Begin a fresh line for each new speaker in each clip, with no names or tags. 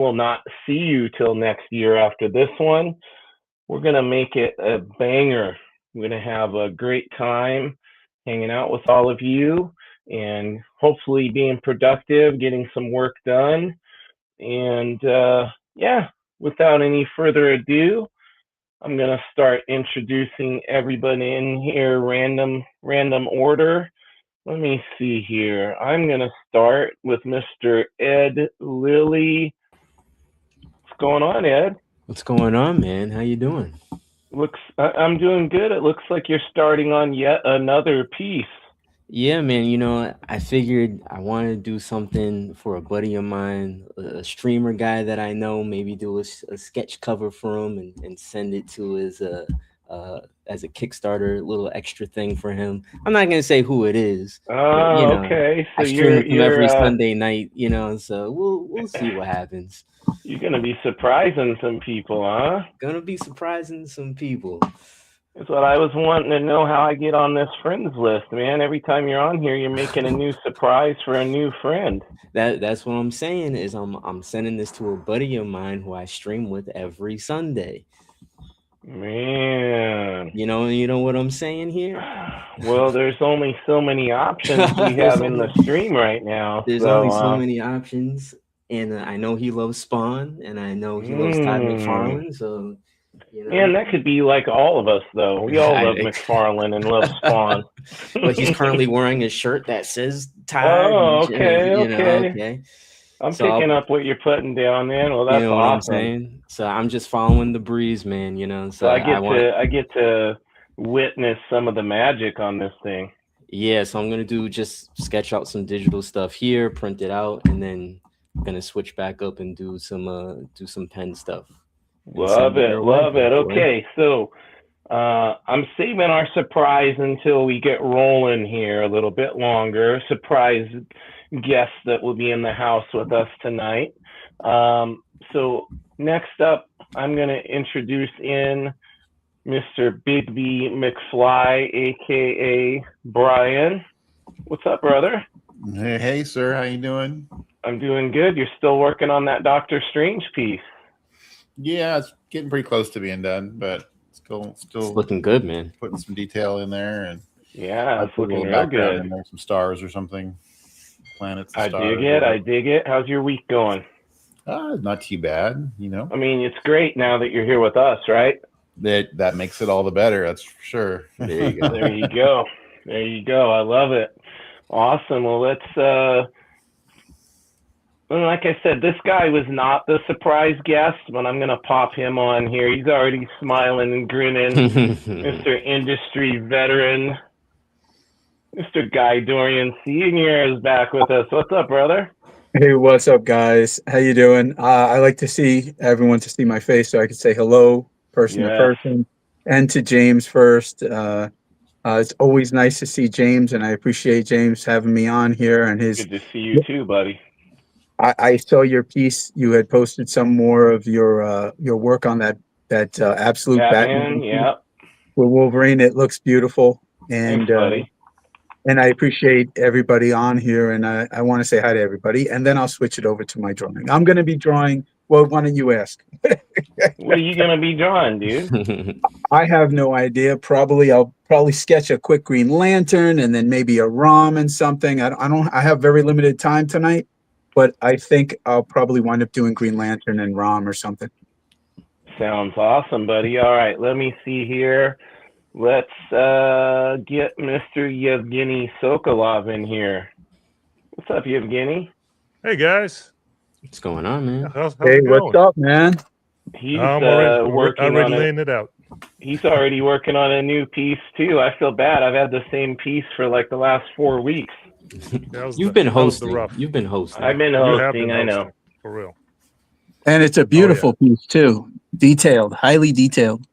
will not see you till next year after this one. We're going to make it a banger. We're going to have a great time hanging out with all of you and hopefully being productive, getting some work done. And yeah, without any further ado, I'm going to start introducing everybody in here random order. Let me see here. I'm going to start with Mr. Ed Lilly. What's going on, Ed?
What's going on, man? How you doing?
I'm doing good. It looks like you're starting on yet another piece.
Yeah, man. I figured I wanted to do something for a buddy of mine, a streamer guy that I know. Maybe do a sketch cover for him and send it to his as a Kickstarter little extra thing for him. I'm not gonna say who it is, but
Okay. So
I stream
you're
with him every
you're
Sunday night. So we'll see what happens.
you're gonna be surprising some people, huh?
Gonna be surprising some people.
That's what I was wanting to know how I get on this friends list, man. Every time you're on here, you're making a new surprise for a new friend.
That's what I'm saying is I'm sending this to a buddy of mine who I stream with every Sunday.
Man.
You know what I'm saying here?
Well, there's only so many options we
there's
have in
only
the stream right now.
there's only
So,
so many options, and I know he loves Spawn, and I know he loves Todd
mm,
McFarlane. So,
man, that could be like all of us, though. We all love
I,
McFarlane and love Spawn.
but he's currently wearing a shirt that says Todd,
Oh,
and
okay, okay.
okay.
I'm
So
picking up what you're putting down, man. Well,
you
that's
know what I'm
awesome.
saying. So I'm just following the breeze, man.
So
So I want.
I get to witness some of the magic on this thing.
Yeah, so I'm gonna just sketch out some digital stuff here, print it out, and then gonna switch back up and do some pen stuff and send
Love
it
it,
your way,
love it.
boy.
Okay, so I'm saving our surprise until we get rolling here a little bit longer. Surprise guest that will be in the house with us tonight. So next up, I'm going to introduce in Mr. Bigby McFly, aka Brian. What's up, brother?
Hey, sir, how you doing?
I'm doing good. You're still working on that Doctor Strange piece.
Yeah, it's getting pretty close to being done, but
It's
still
looking good, man.
putting some detail in there, and
Yeah,
I
it's
put a
looking
little
real
background
good.
in there, some stars or something, planets and
I dig
stars,
it. I
whatever.
dig it. How's your week going?
Not too bad, you know.
I mean, it's great now that you're here with us, right?
That makes it all the better, that's for sure.
There you go.
There you go. There you go. I love it. Awesome. Well, well, like I said, this guy was not the surprise guest, but I'm going to pop him on here. He's already smiling and grinning. Mr. Industry Veteran, Mr. Guy Dorian Sr. is back with us. What's up, brother?
Hey, what's up, guys? How you doing? I like to see everyone to see my face so I can say hello, person to
Yes.
person, and to James first. It's always nice to see James, and I appreciate James having me on here. And his,
Good to see you too, buddy.
I saw your piece. You had posted some more of your work on that absolute
Batman,
Batman piece
yeah.
with Wolverine. It looks beautiful,
Thanks, buddy.
and I appreciate everybody on here, and I want to say hi to everybody, and then I'll switch it over to my drawing. I'm going to be drawing. Well, why don't you ask?
What are you going to be drawing, dude?
I have no idea. I'll probably sketch a quick Green Lantern, and then maybe a ROM and something. I don't. I have very limited time tonight, but I think I'll probably wind up doing Green Lantern and ROM or something.
Sounds awesome, buddy. All right, let me see here. Let's get Mr. Yevgeny Sokolov in here. What's up, Yevgeny?
Hey guys,
What's going on, man?
how's
Hey,
it
what's
going?
up, man?
He's
I'm
working
already
on it.
laying it out.
He's already working on a new piece too. I feel bad. I've had the same piece for like the last 4 weeks.
You've been
How's the
hosting.
rough?
You've been hosting.
I've been
You have
hosting.
been
I know.
hosting, for real.
And it's a beautiful piece too. Detailed, highly detailed.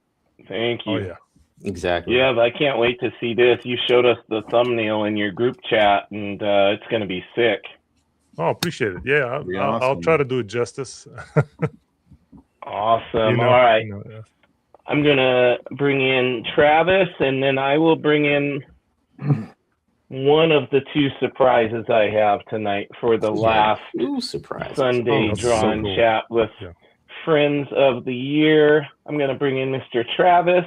Thank you.
Oh yeah.
Exactly.
Yeah, but I can't wait to see this. You showed us the thumbnail in your group chat, and it's going to be sick.
Oh, appreciate it. Yeah,
Pretty
I'll
awesome.
try to do it justice.
Awesome. All right.
Yeah.
I'm going to bring in Travis, and then I will bring in one of the two surprises I have tonight for the last
Ooh, surprise.
Sunday
Oh, that's
draw
so
and
cool.
chat with
Yeah.
Friends of the Year. I'm going to bring in Mr. Travis.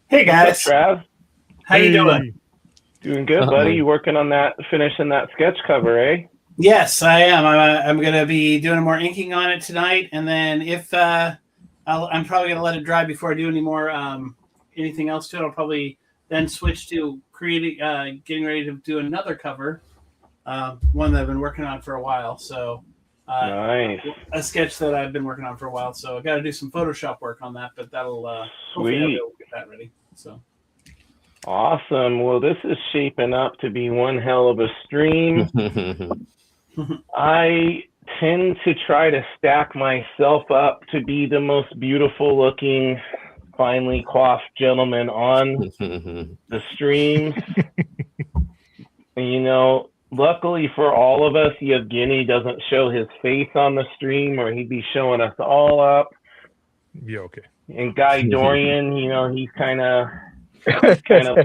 Hey guys,
What's up, Trav?
how you doing?
Hey.
Doing good,
Uh-oh.
buddy. You working on that, finishing that sketch cover, eh?
Yes, I am. I'm going to be doing more inking on it tonight, and then if I'm probably going to let it dry before I do any more anything else to it. I'll probably then switch to getting ready to do another cover, one that I've been working on for a while. So
Nice.
a sketch that I've been working on for a while. So I got to do some Photoshop work on that, but that'll hopefully I'll be
Sweet.
able to get that ready. So.
Awesome. Well, this is shaping up to be one hell of a stream. I tend to try to stack myself up to be the most beautiful looking, finely coiffed gentleman on the streams. And, you know, luckily for all of us, Yevgeny doesn't show his face on the stream or he'd be showing us all up.
Yeah, okay.
And Guy Dorian, you know, he's kind of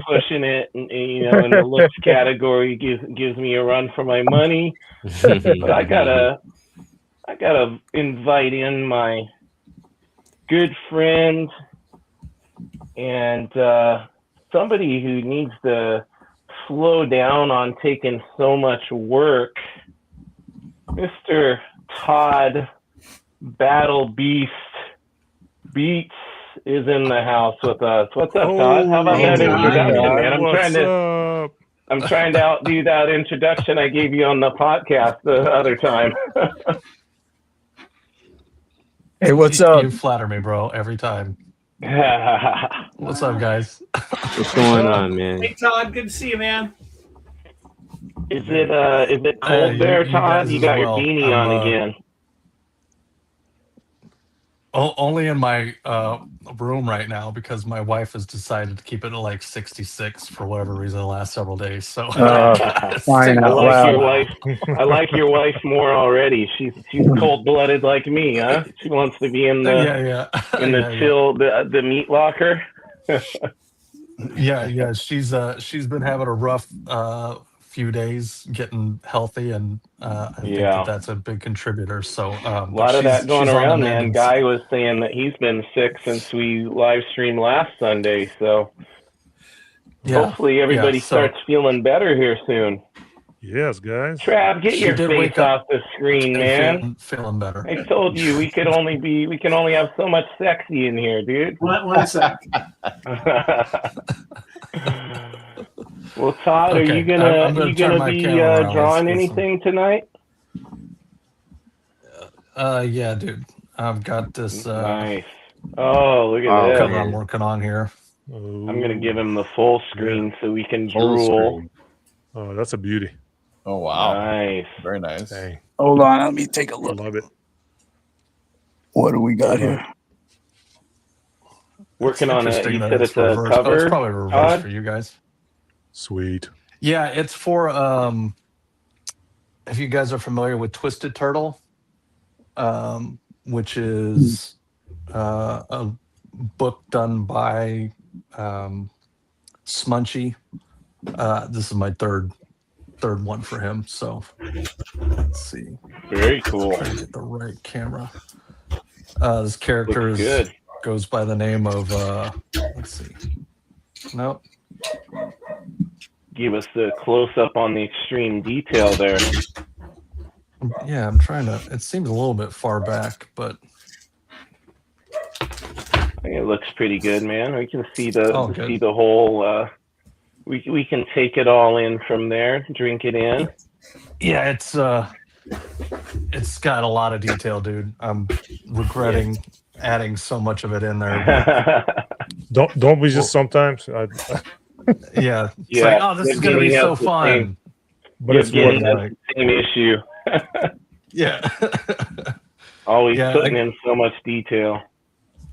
pushing it, and, you know, in the looks category, gives me a run for my money. But I gotta invite in my good friend and somebody who needs to slow down on taking so much work, Mr. Todd Battle Beast Beats is in the house with us. What's up, Todd? How about that
Hey, Todd.
introduction, man?
What's up?
I'm trying to outdo that introduction I gave you on the podcast the other time.
Hey, what's up?
You flatter me, bro, every time.
Is
What's up, guys?
What's going on, man?
Hey Todd, good to see you, man.
it cold
you-
there,
you
Todd?
guys
You
as
got
well.
your beanie
I'm,
on again.
Only in my room right now because my wife has decided to keep it at like 66 for whatever reason the last several days. So
Fine
I
out
like
loud.
your wife. I like your wife more already. She's cold-blooded like me, huh? She wants to be in the
yeah.
in the
Yeah,
chill the meat locker.
yeah. She's been having a rough few days getting healthy, and I think
Yeah.
that's a big contributor. So
A lot of that going around, man. Guy was saying that he's been sick since we live streamed last Sunday, so hopefully everybody starts feeling better here soon.
Yes, guys.
Trav, get
She
your
did
face
wake up
off the screen, man.
feeling better.
I told you we can only have so much sexy in here, dude.
One sec.
Well, Todd,
Okay,
are you gonna
I'm gonna turn
be
my camera around.
drawing
Let's get
anything tonight?
Yeah, dude. I've got this
Nice. Oh, look at
Oh,
this.
cover I'm working on here.
I'm gonna give him the full screen so we can
Full
drool.
screen.
Oh, that's a beauty.
Oh wow,
Nice.
very nice.
Dang.
Hold on, let me take a
I
look.
love it.
What do we got here?
Working on it.
Interesting
You
that
said it's a
reversed. Oh,
cover.
it's probably reversed
Todd?
for you guys.
Sweet.
Yeah, it's for if you guys are familiar with Twisted Turtle, which is a book done by Smunchy. This is my third one for him. So let's see.
Very cool.
Try to get the right camera. This character
Looks good.
goes by the name of let's see. Nope.
Give us the close up on the extreme detail there.
Yeah, I'm trying to. It seems a little bit far back, but
I think it looks pretty good, man. We can see the
Oh, good.
whole. We can take it all in from there. Drink it in.
yeah, it's got a lot of detail, dude. I'm regretting adding so much of it in there.
Don't we just sometimes?
Yeah, it's
Yeah,
like, oh, this is gonna be
Yevgeny
so
has the
fun.
same-
But it's
Yevgeny
worth
has
it.
the same issue.
Yeah,
Always
Yeah,
putting in so much detail.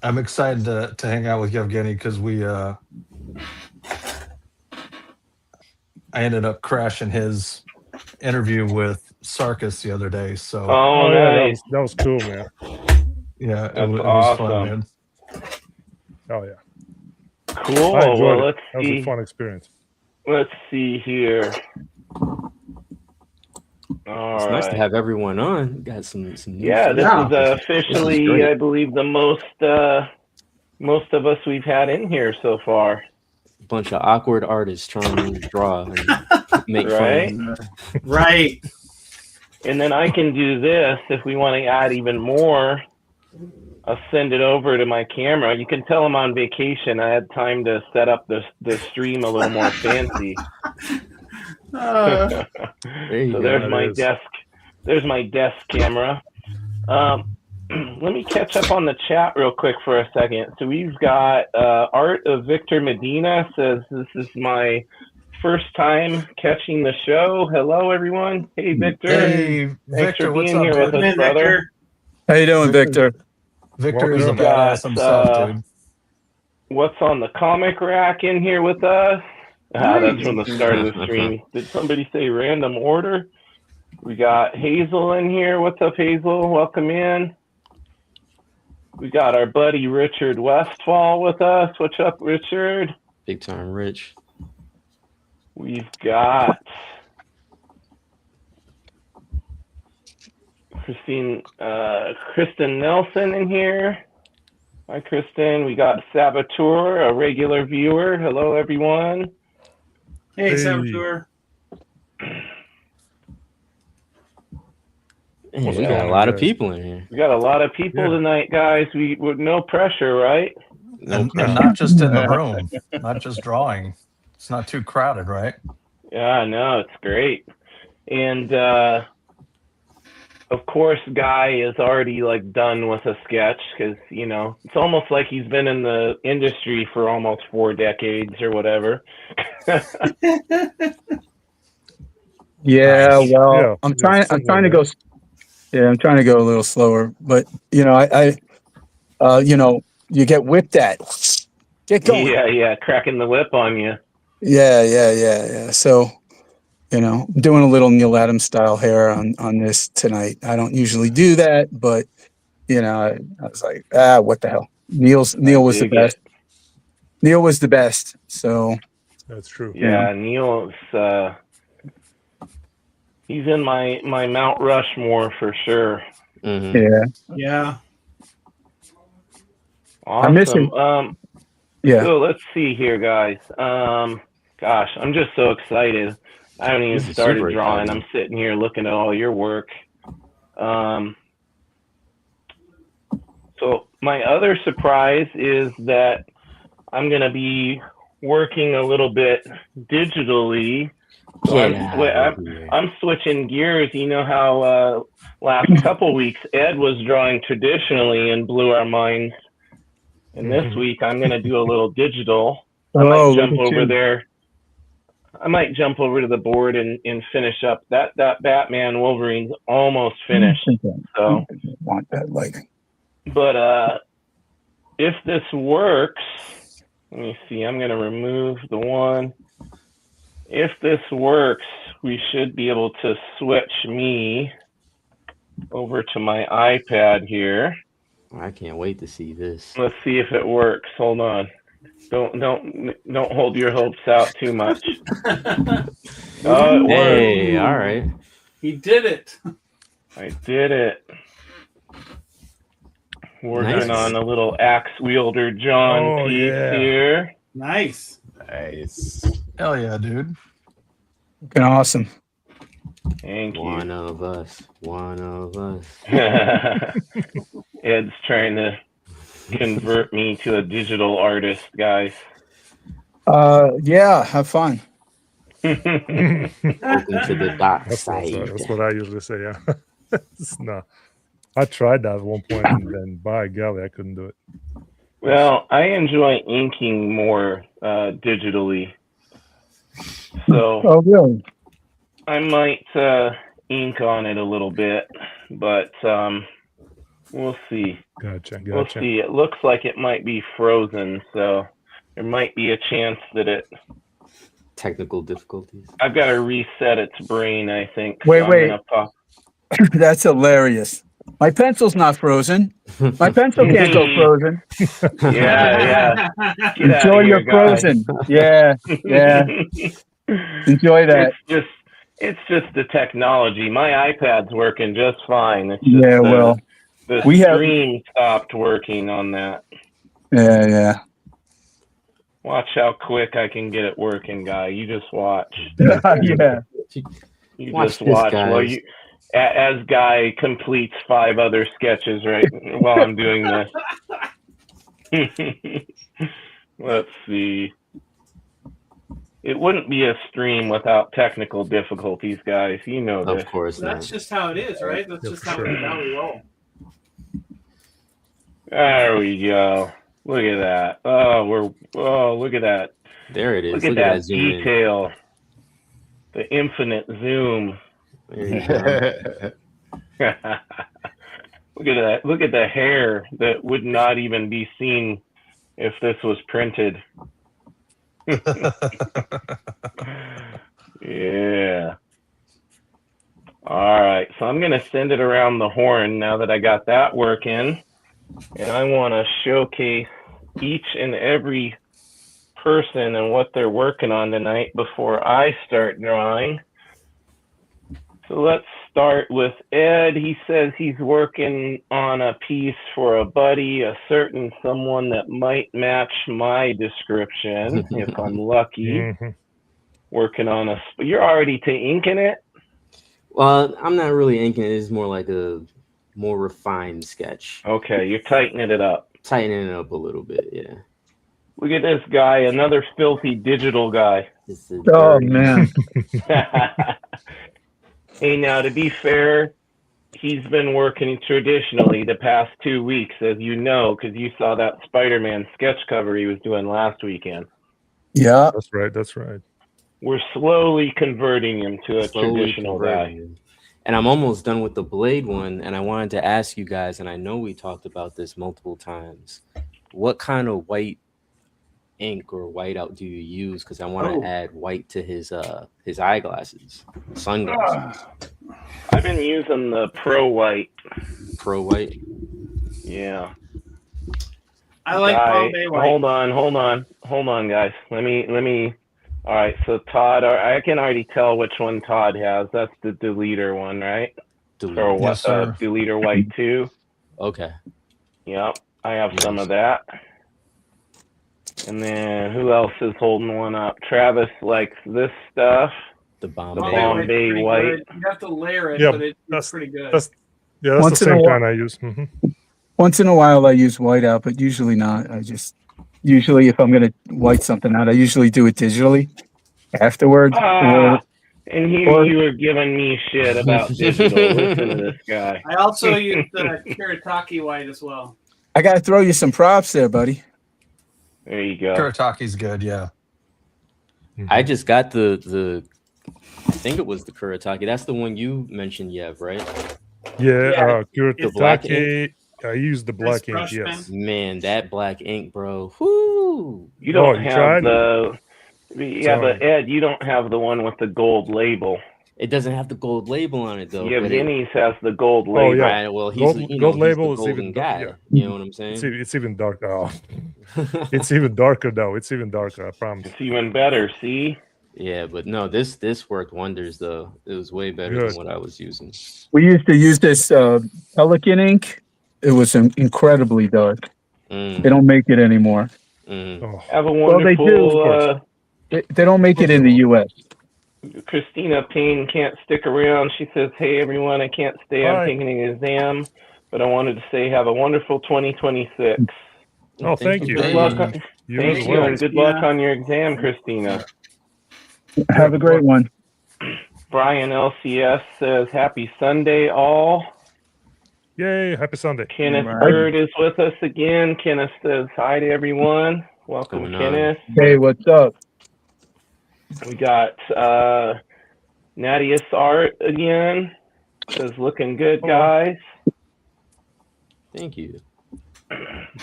I'm excited to hang out with Yevgeny because I ended up crashing his interview with Sarkis the other day. So
Oh,
yeah,
nice.
that was cool, man.
yeah, it
That's
was
awesome.
fun, man.
Oh yeah,
Cool.
I enjoyed
Well,
it.
let's
That was a
see.
fun experience.
Let's see here. All
It's nice to
right.
have everyone on. Got some new
Yeah, this
Yeah.
is
This is
officially,
great.
I believe, the most of us we've had in here so far.
Bunch of awkward artists trying to draw and make
Right?
fun.
Right.
And then I can do this if we want to add even more. I'll send it over to my camera. You can tell I'm on vacation. I had time to set up the stream a little more fancy.
Uh,
There you
So
go.
there's
That
my
is.
desk. There's my desk camera. Let me catch up on the chat real quick for a second. So we've got Art of Victor Medina says this is my first time catching the show. Hello, everyone. Hey, Victor.
Hey,
Thanks
Victor,
for
what's
being
up,
here with
dude?
us,
hey,
brother.
Victor.
How you doing, Victor?
Victor is a
Welcome.
badass himself,
Got,
dude.
What's on the comic rack in here with us? That's from the
Nice.
start of the stream. Did somebody say random order? We got Hazel in here. What's up, Hazel? Welcome in. We got our buddy Richard Westfall with us. What's up, Richard?
Big time rich.
We've got Kristen Nelson in here. Hi, Kristen. We got Saboteur, a regular viewer. Hello, everyone.
Hey,
Hey.
Saboteur.
Man,
What's
we
going
got a
on,
lot of
guys?
people in here.
We got a lot of people
Yeah.
tonight, guys. We with no pressure, right?
No
And
pressure.
not just in the room, not just drawing. It's not too crowded, right?
Yeah, no, it's great. And of course, Guy is already like done with a sketch because it's almost like he's been in the industry for almost 4 decades or whatever.
Yeah,
Nice.
well,
Yeah,
I'm
yeah,
trying. I'm
something
trying to
like
go. Yeah, I'm trying to go a little slower, but you get whipped at. Get going.
Yeah, cracking the whip on you.
Yeah. So, I'm doing a little Neil Adams style hair on this tonight. I don't usually do that, but I was like, what the hell? Neil was the
dig
best.
it.
Neil was the best. So
That's true.
Yeah, Neil's he's in my Mount Rushmore for sure.
Mhm.
yeah,
Yeah.
Awesome.
miss him. yeah.
So let's see here, guys. Gosh, I'm just so excited. I haven't even
This is
started
super
drawing.
exciting.
I'm sitting here looking at all your work. So my other surprise is that I'm going to be working a little bit digitally. So
Get out of here.
I'm switching gears. You know how last couple weeks Ed was drawing traditionally and blew our minds. And this
Mhm.
week I'm going to do a little digital. I
Oh,
might
look
jump
at
over
you.
there. I might jump over to the board and finish up. That Batman Wolverine's almost finished. So,
I want that lighting.
but if this works, let me see. I'm going to remove the one. If this works, we should be able to switch me over to my iPad here.
I can't wait to see this.
Let's see if it works. Hold on. Don't hold your hopes out too much. Oh, it worked.
Hey, all right.
He did it.
I did it. Working
Nice.
on a little axe wielder John
Oh,
piece
yeah.
here.
Nice.
Nice.
Hell yeah, dude.
Looking awesome.
Thank you.
One of us.
Ed's trying to convert me to a digital artist, guys.
Yeah, have fun.
Welcome to the dark
That's
side.
what I usually say. Yeah. No, I tried that at one point, and then by golly, I couldn't do it.
Well, I enjoy inking more digitally. So
Oh, really?
I might ink on it a little bit, but we'll see.
Gotcha.
We'll see. It looks like it might be frozen, so there might be a chance that
Technical difficulties.
I've got to reset its brain, I think.
Wait.
I'm gonna pop.
That's hilarious. My pencil's not frozen. My pencil can't go frozen.
Yeah. Get outta
Enjoy
here,
your
guys.
frozen. Yeah. Enjoy that.
It's just the technology. My iPad's working just fine. It's just
Yeah, well,
the
we have-
stream stopped working on that.
yeah.
Watch how quick I can get it working, Guy. You just watch.
Yeah.
You
Watch
just
this,
watch while
guys.
you, as Guy completes 5 other sketches right while I'm doing this. Let's see. It wouldn't be a stream without technical difficulties, guys. You know this.
Of course
That's
not.
just how it is, right? That's
Yeah,
just
for
how,
sure.
how we roll.
There we go. Look at that. Look at that.
There it is.
Look at
Look
that
that zoom in.
detail. The infinite zoom.
There you go.
Look at that. Look at the hair that would not even be seen if this was printed. Yeah. All right. So I'm going to send it around the horn now that I got that working. And I want to showcase each and every person and what they're working on tonight before I start drawing. So let's start with Ed. He says he's working on a piece for a buddy, a certain someone that might match my description if I'm lucky.
Mhm.
Working on you're already to inking it?
Well, I'm not really inking it. It's more like a more refined sketch.
Okay, you're tightening it up.
Tightening it up a little bit, yeah.
Look at this guy, another filthy digital guy.
It's a
Oh,
dirty-
man.
Hey, now to be fair, he's been working traditionally the past 2 weeks, as you know, because you saw that Spider-Man sketch cover he was doing last weekend.
Yeah.
That's right. That's right.
We're slowly converting him to a
slowly
traditional
converting
guy.
it. And I'm almost done with the Blade one, and I wanted to ask you guys, and I know we talked about this multiple times. What kind of white ink or whiteout do you use? Because I want to add white to his eyeglasses, sunglasses.
I've been using the Pro White.
Pro white.
Yeah.
I like
Guy,
Bombay White.
Hold on, guys. Let me. All right, so Todd, I can already tell which one Todd has. That's the deleter one, right?
Delete.
Or what?
Yes, sir.
Deleter White 2.
Okay.
Yep, I have some
Nice.
of that. And then who else is holding one up? Travis likes this stuff.
The
Bombay
Bombay.
Bombay
White's pretty
White.
good. You have to layer it,
Yeah,
but it's
that's-
pretty good.
that's- Yeah, that's
Once
the
in a
same
while-
kind I use. Mhm.
Once in a while, I use whiteout, but usually not. Usually if I'm going to white something out, I usually do it digitally afterwards.
Ah, and here
or-
you were giving me shit about digital. Listen to this guy.
I also use the Kuretake White as well.
I got to throw you some props there, buddy.
There you go.
Kurataki's good, yeah.
I just got the I think it was the Kuretake. That's the one you mentioned, Yev, right?
Yeah,
Yeah,
the black
Kuretake. I use the black ink.
brush
Yes.
Man, that black ink, bro. Whoo!
You don't
Oh, you
have
tried?
the. Yeah,
Sorry.
but Ed, you don't have the one with the gold label.
It doesn't have the gold label on it though. but it-
Yevgeny's has the gold label.
yeah.
Right, well, he's
Gold-
you know,
gold
he's
label
the
is
golden
even-
guy.
yeah.
You know what I'm saying?
It's even darker. Oh, it's even darker now. It's even darker. I promise.
It's even better. See,
Yeah, but no, this worked wonders though. It was way better
Good.
than what I was using.
We used to use this Pelican ink. It was incredibly dark.
Mm,
They don't make it anymore.
mm.
Oh,
have a
Well, they
wonderful.
do. They don't make it in the U.S.
Christina Payne can't stick around. She says, "Hey everyone, I can't stay. I'm
Hi.
taking an exam, but I wanted to say have a wonderful 2026.
oh, thank you.
Good
Hey.
luck. On,
You
thank
as
you,
well.
and good luck on your exam, Christina."
Have a great one.
Brian LCS says, "Happy Sunday, all."
Yay! Happy Sunday.
Kenneth
Right.
Bird is with us again. Kenneth says hi to everyone. Welcome,
Going on?
Kenneth.
Hey, what's up?
We got Nadia Sart again. Says looking good,
Oh.
guys.
Thank you.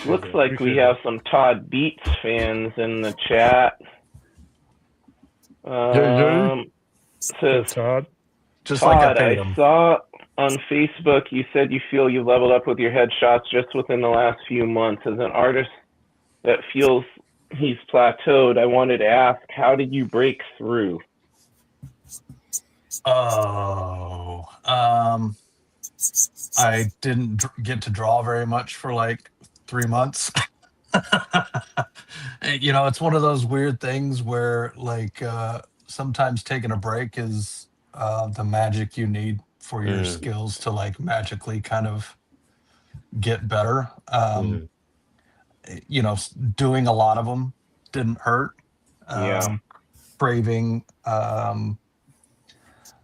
Looks like we
Appreciate
have some Todd Beats fans in the chat. Says
Todd.
Just like I
Todd,
paid
I
him.
saw on Facebook you said you feel you leveled up with your headshots just within the last few months. As an artist that feels he's plateaued, I wanted to ask, how did you break through?
Oh, I didn't get to draw very much for like 3 months. You know, it's one of those weird things where like sometimes taking a break is the magic you need for your
Mm,
skills to like magically kind of get better.
mm,
You know, doing a lot of them didn't hurt.
Yeah.
Craving,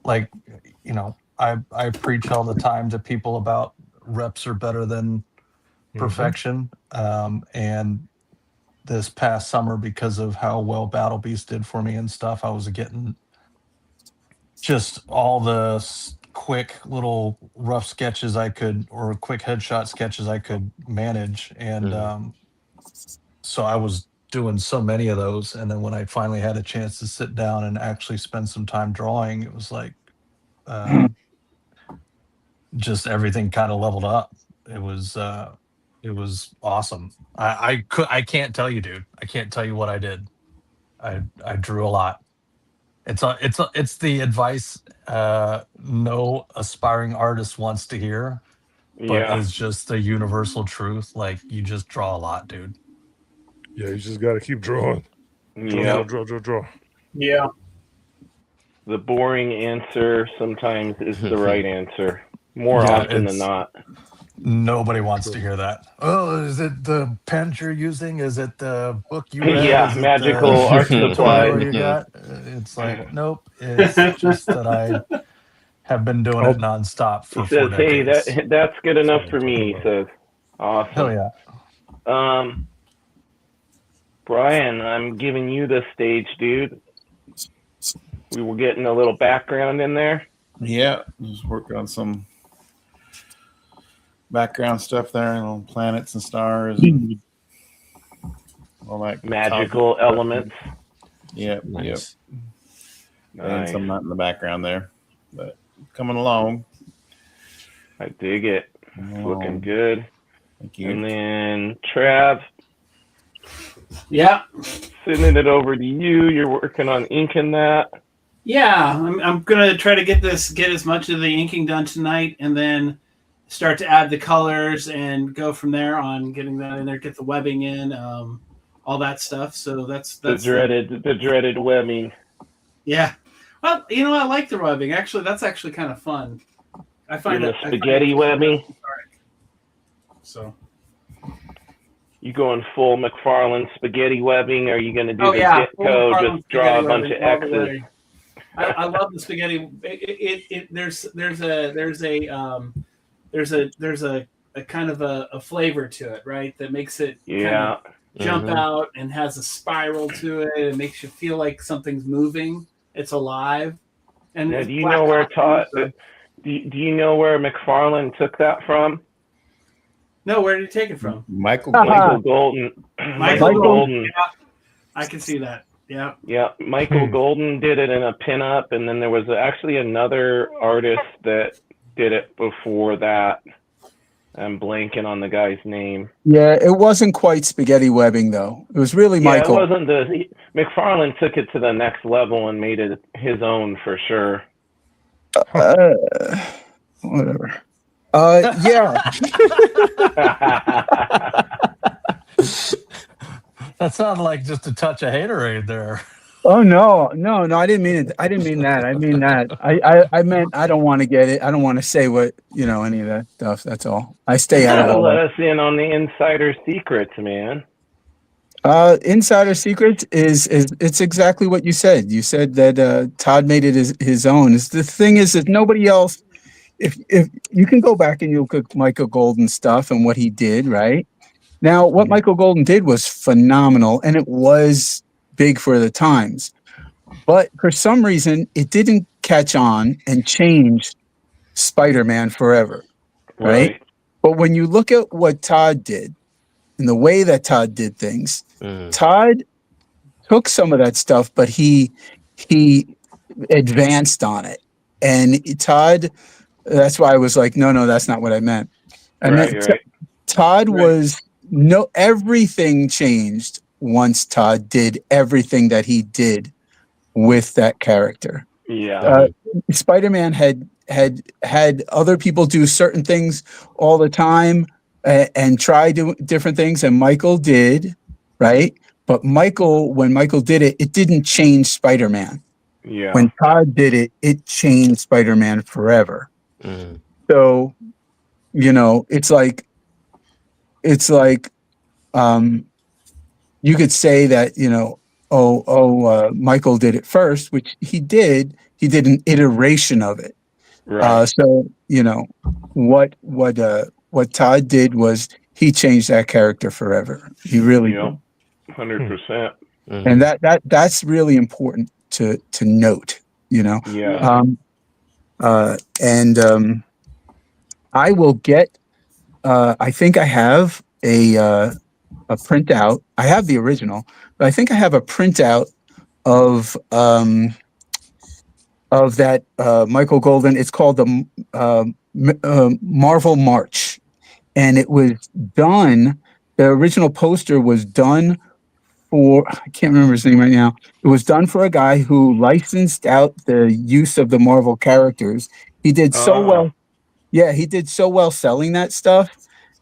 like, you know, I preach all the time to people about reps are better than perfection. And this past summer, because of how well Battle Beast did for me and stuff, I was getting just all the quick little rough sketches I could, or quick headshot sketches I could manage. And
mm.
so I was doing so many of those. And then when I finally had a chance to sit down and actually spend some time drawing, it was like just everything kind of leveled up. It was awesome. I can't tell you, dude. I can't tell you what I did. I drew a lot. It's the advice no aspiring artist wants to hear, but
Yeah.
it's just the universal truth. Like, you just draw a lot, dude.
Yeah, you just got to keep drawing.
Yeah.
Draw.
Yeah.
The boring answer sometimes is the right answer. More
Yeah,
often than
it's-
not.
Nobody wants to hear that. Oh, is it the pens you're using? Is it the book you read?
Yeah,
Is it
magical
the
art
tutorial
supplies.
you got? It's like, nope. It's just that I have been doing it nonstop for
He says,
4
"Hey,
decades.
that's good enough
That's
for
what I'm
me." He
talking
says, "Awesome."
Hell yeah.
Brian, I'm giving you the stage, dude. We were getting a little background in there.
Yeah, just working on some background stuff there, and on planets and stars, and all that
Magical elements.
Yep,
Nice.
yep. And
Nice.
some not in the background there, but coming along.
I dig it.
Coming
Looking
along.
good.
Thank
And
you.
then Trav,
Yeah.
sending it over to you. You're working on inking that.
Yeah. I'm gonna try to get as much of the inking done tonight, and then start to add the colors and go from there on getting that in there, get the webbing in, all that stuff. So that's
The dreaded webbing.
yeah. Well, you know, I like the webbing. Actually, that's actually kind of fun. I find
The
it
spaghetti webbing.
So.
You going full McFarlane spaghetti webbing? Or are you going to do
Oh
the
yeah,
Ditko, just draw a bunch of
all the
X's?
way. I love the spaghetti. There's a kind of a flavor to it, right? That makes it kind
Yeah.
of jump
Mhm.
out and has a spiral to it. It makes you feel like something's moving. It's alive. And
Now,
it's
do you
black
know where
cotton,
Todd? Do you know where McFarlane took that from?
No, where did you take it from?
Michael.
Michael Golden.
Michael
Golden.
Yeah, I can see that. Yeah.
Yeah, Michael Golden did it in a pinup, and then there was actually another artist that did it before that. I'm blanking on the guy's name.
Yeah, it wasn't quite spaghetti webbing though. It was really Michael.
Yeah, it wasn't McFarlane took it to the next level and made it his own for sure.
Whatever. Yeah.
That sounded like just a touch of haterade there.
Oh no. I didn't mean it. I didn't mean that. I mean that. I meant I don't want to get it. I don't want to say what any of that stuff. That's all. I stay out of all
Let
that.
us in on the insider secrets, man.
Insider secret is it's exactly what you said. You said that Todd made it his own. The thing is that nobody else. If you can go back and you look at Michael Golden stuff and what he did, right? Now, what Michael Golden did was phenomenal, and it was big for the times. But for some reason, it didn't catch on and change Spider-Man forever, right? But when you look at what Todd did and the way that Todd did things, Todd took some of that stuff, but he advanced on it. And Todd, that's why I was like, no, that's not what I meant. I meant Todd was everything changed once Todd did everything that he did with that character.
Yeah.
Spider-Man had other people do certain things all the time and try different things, and Michael did, right? But when Michael did it, it didn't change Spider-Man.
Yeah.
When Todd did it, it changed Spider-Man forever.
Mm.
So, you know, it's like you could say that, you know, Michael did it first, which he did. He did an iteration of it.
Right.
So, you know, what Todd did was he changed that character forever. He really
Yep.
did.
100%.
Mhm.
And that's really important to note, you know.
Yeah.
I will get I think I have a printout. I have the original, but I think I have a printout of that Michael Golden. It's called the Marvel March, and it was done. The original poster was done for, I can't remember his name right now. It was done for a guy who licensed out the use of the Marvel characters. He did so well. Yeah, he did so well selling that stuff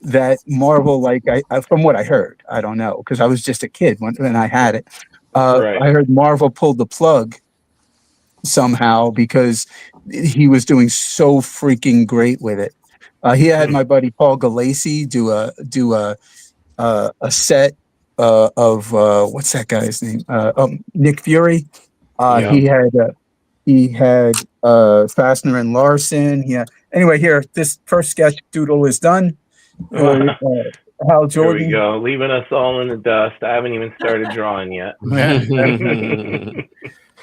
that Marvel, like I from what I heard, I don't know, because I was just a kid when I had it.
Right.
I heard Marvel pulled the plug somehow because he was doing so freaking great with it. He had my buddy Paul Galassi do a set of what's that guy's name? Nick Fury.
Yeah.
He had Fastener and Larson. Yeah. Anyway, here, this first sketch doodle is done. Hal
Here
Jordan.
we go. Leaving us all in the dust. I haven't even started drawing yet.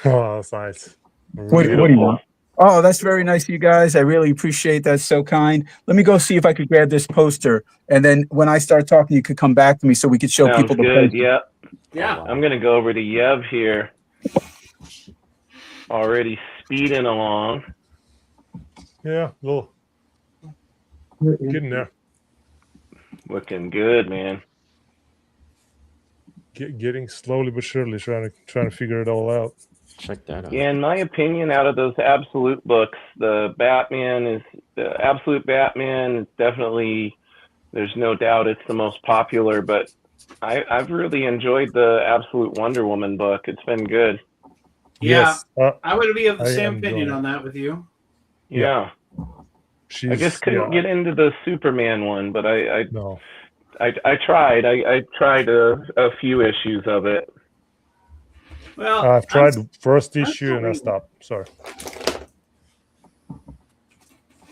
Oh, that's nice.
What do you want? Oh, that's very nice of you guys. I really appreciate that. So kind. Let me go see if I could grab this poster, and then when I start talking, you could come back to me so we could show
Sounds
people the
good.
poster.
Yep.
Yeah.
I'm gonna go over to Yev here. Already speeding along.
Yeah, little getting there.
Looking good, man.
Getting slowly but surely trying to figure it all out.
Check that out.
Yeah, in my opinion, out of those Absolute books, the Absolute Batman is definitely, there's no doubt it's the most popular, but I've really enjoyed the Absolute Wonder Woman book. It's been good.
Yeah.
Yes,
I would be of the
I
same
am
opinion
going.
on that with you.
Yeah. I just couldn't get into the Superman one, but I
No.
tried. I tried a few issues of it.
Well,
I've tried
I'm-
the first
I'm
issue and I
sorry.
stopped. Sorry.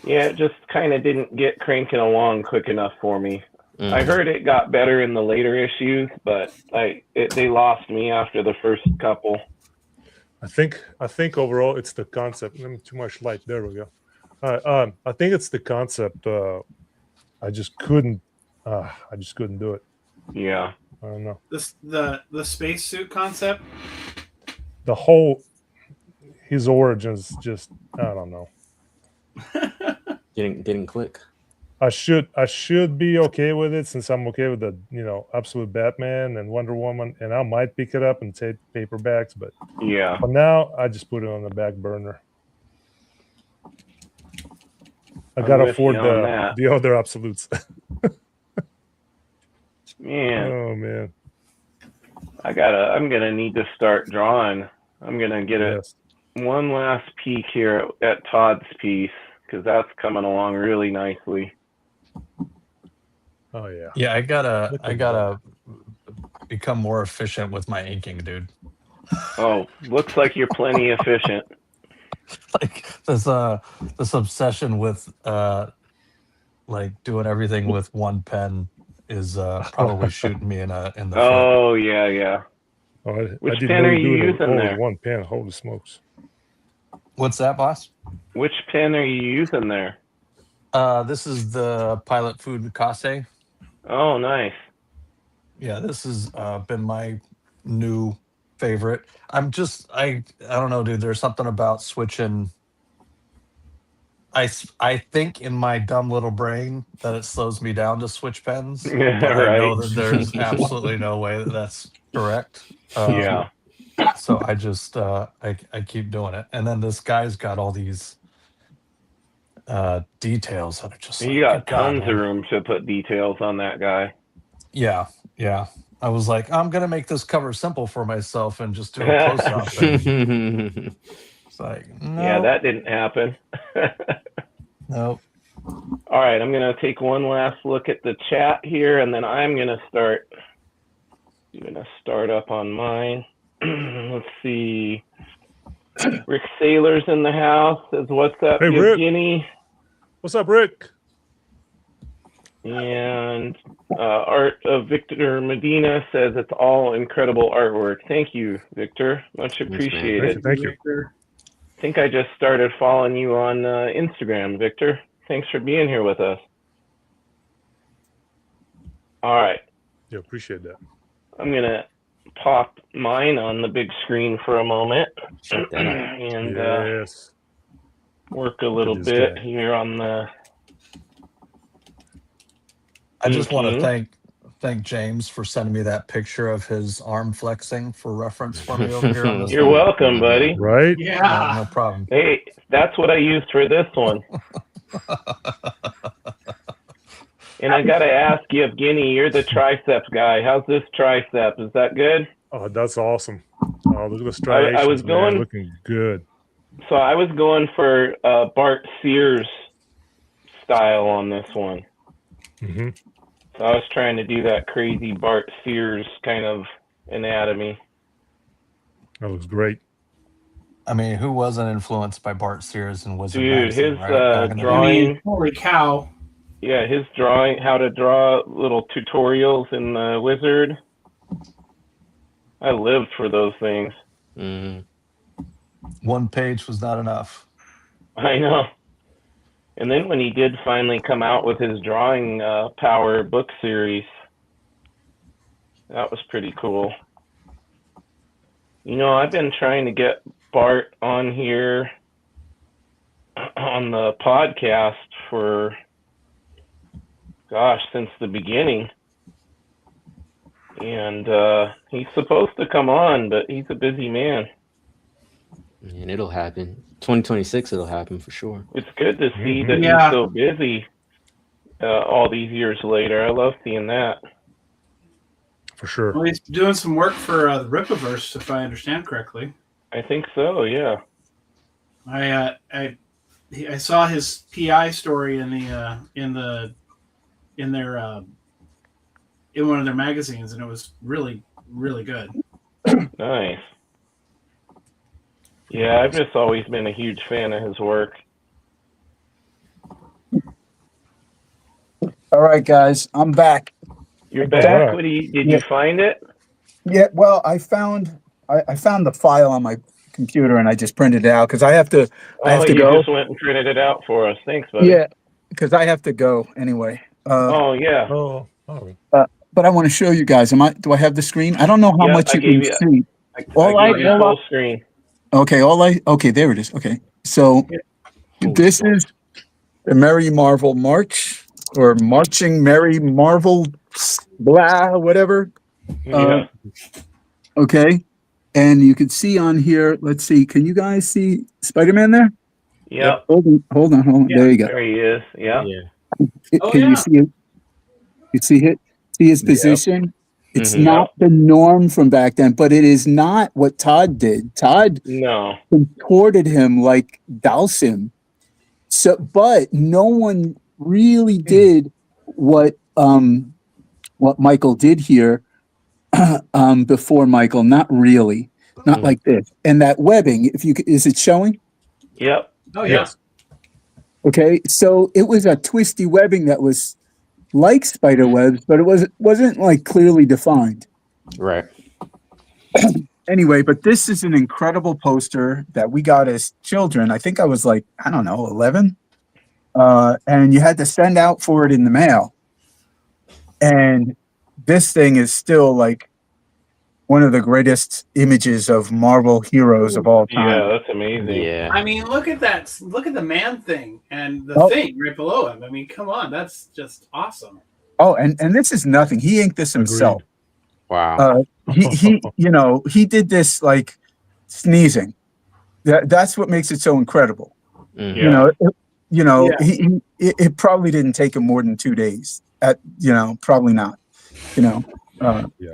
Yeah, it just kind of didn't get cranking along quick enough for me.
Mm.
I heard it got better in the later issues, but they lost me after the first couple.
I think overall it's the concept. Too much light. There we go. I think it's the concept. I just couldn't do it.
Yeah.
I don't know.
The spacesuit concept.
The whole his origins just I don't know.
Didn't click.
I should be okay with it since I'm okay with the Absolute Batman and Wonder Woman, and I might pick it up and take paperbacks, but
Yeah.
for now I just put it on the back burner. I
I'm
gotta
with
afford
you on that.
the other Absolutes.
Man,
Oh man,
I'm gonna need to start drawing. I'm gonna get
yes.
one last peek here at Todd's piece because that's coming along really nicely.
Oh yeah.
Yeah, I gotta
Look
I
at
gotta become more efficient with my inking, dude.
Oh, looks like you're plenty efficient.
Like this obsession with like doing everything with one pen is probably shooting me in the foot.
Oh yeah.
Oh,
Which
I didn't
pen
know
are
you
you
do it
using
all
there?
with one pen. Holy smokes!
What's that, boss?
Which pen are you using there?
This is the Pilot Food Mikase.
Oh, nice.
Yeah, this has been my new favorite. I don't know, dude. There's something about switching. I think in my dumb little brain that it slows me down to switch pens.
Yeah,
but I know
right.
that there's absolutely no way that that's correct.
Yeah.
So I just I keep doing it, and then this guy's got all these details that are just
You
like,
got
good God,
tons of
man.
room to put details on that guy.
Yeah, yeah. I was like, I'm gonna make this cover simple for myself and just do a close up. And it's like,
Yeah,
no,
that didn't happen.
no.
All right, I'm going to take one last look at the chat here, and then I'm going to start up on mine. Let's see. Rick Saylor's in the house. Says, what's up,
Hey, Rick.
Evgeny?
What's up, Rick?
And Art of Victor Medina says, it's all incredible artwork. Thank you, Victor. Much
man.
appreciated.
Thank you.
I think I just started following you on Instagram, Victor. Thanks for being here with us. All right.
Yeah, appreciate that.
I'm going to pop mine on the big screen for a moment
Check that out.
and
Yes.
work a little
this
bit
guy.
here on the.
I just want to
Mhm.
thank James for sending me that picture of his arm flexing for reference for me over here on this
You're
one.
welcome, buddy.
Right?
Yeah.
No problem.
Hey, that's what I used for this one. And I got to ask you, Evgeny, you're the tricep guy. How's this tricep? Is that good?
Oh, that's awesome. Oh, look at the striations,
was
man.
going-
Looking good.
So I was going for Bart Sears style on this one.
Mm-hmm.
So I was trying to do that crazy Bart Sears kind of anatomy.
That looks great.
I mean, who wasn't influenced by Bart Sears and Wizard
Dude,
Magazine,
his
right? Back in the day?
I
drawing.
mean, holy cow.
Yeah, his drawing, how to draw little tutorials in the Wizard. I lived for those things.
Mhm.
One page was not enough.
I know. And then when he did finally come out with his drawing power book series, that was pretty cool. You know, I've been trying to get Bart on here on the podcast for, gosh, since the beginning. And he's supposed to come on, but he's a busy man.
And it'll happen. 2026, it'll happen for sure.
It's good to see
Mhm.
that
Yeah.
he's so busy all these years later. I love seeing that.
For sure.
Well, he's doing some work for the Rippaverse, if I understand correctly.
I think so, yeah.
I saw his PI story in one of their magazines, and it was really, really good.
Nice. Yeah, I've just always been a huge fan of his work.
All right, guys, I'm back.
You're back?
Alright.
What did
Yeah.
you find it?
Yeah, well, I found the file on my computer and I just printed it out because I have to. I have to
you
go.
just went and printed it out for us. Thanks, buddy.
Yeah, because I have to go anyway.
Oh, yeah.
Oh, all right.
But I want to show you guys. Do I have the screen? I don't know how
Yeah,
much
I
you
gave
can
you-
see.
I gave you full screen.
Okay, okay, there it is. Okay, so this is the Merry Marvel March or Marching Merry Marvel, blah, whatever.
Yeah.
Okay, and you can see on here. Let's see. Can you guys see Spider-Man there?
Yep.
Hold on.
Yeah.
There you go.
There he is. Yeah.
Oh,
Can
yeah.
you see it? You see it? See his
Yep.
position? It's
Mhm.
not the norm from back then, but it is not what Todd did. Todd
No.
contorted him like Dalsim. So, but no one really did what Michael did here before Michael. Not really. Not
Mhm.
like this. And that webbing, is it showing?
Yep.
Oh, yeah.
Yes.
Okay, so it was a twisty webbing that was like spider webs, but it wasn't like clearly defined.
Right.
Anyway, but this is an incredible poster that we got as children. I think I was like, I don't know, 11. And you had to send out for it in the mail. And this thing is still like one of the greatest images of Marvel heroes of all time.
Yeah, that's amazing.
Yeah.
I mean, look at that. Look at the man thing and the
Oh.
thing right below him. I mean, come on. That's just awesome.
Oh, and this is nothing. He inked this himself.
Wow.
he did this like sneezing. That's what makes it so incredible.
Mhm.
Yeah.
It probably didn't take him more than 2 days. Probably not.
Yeah.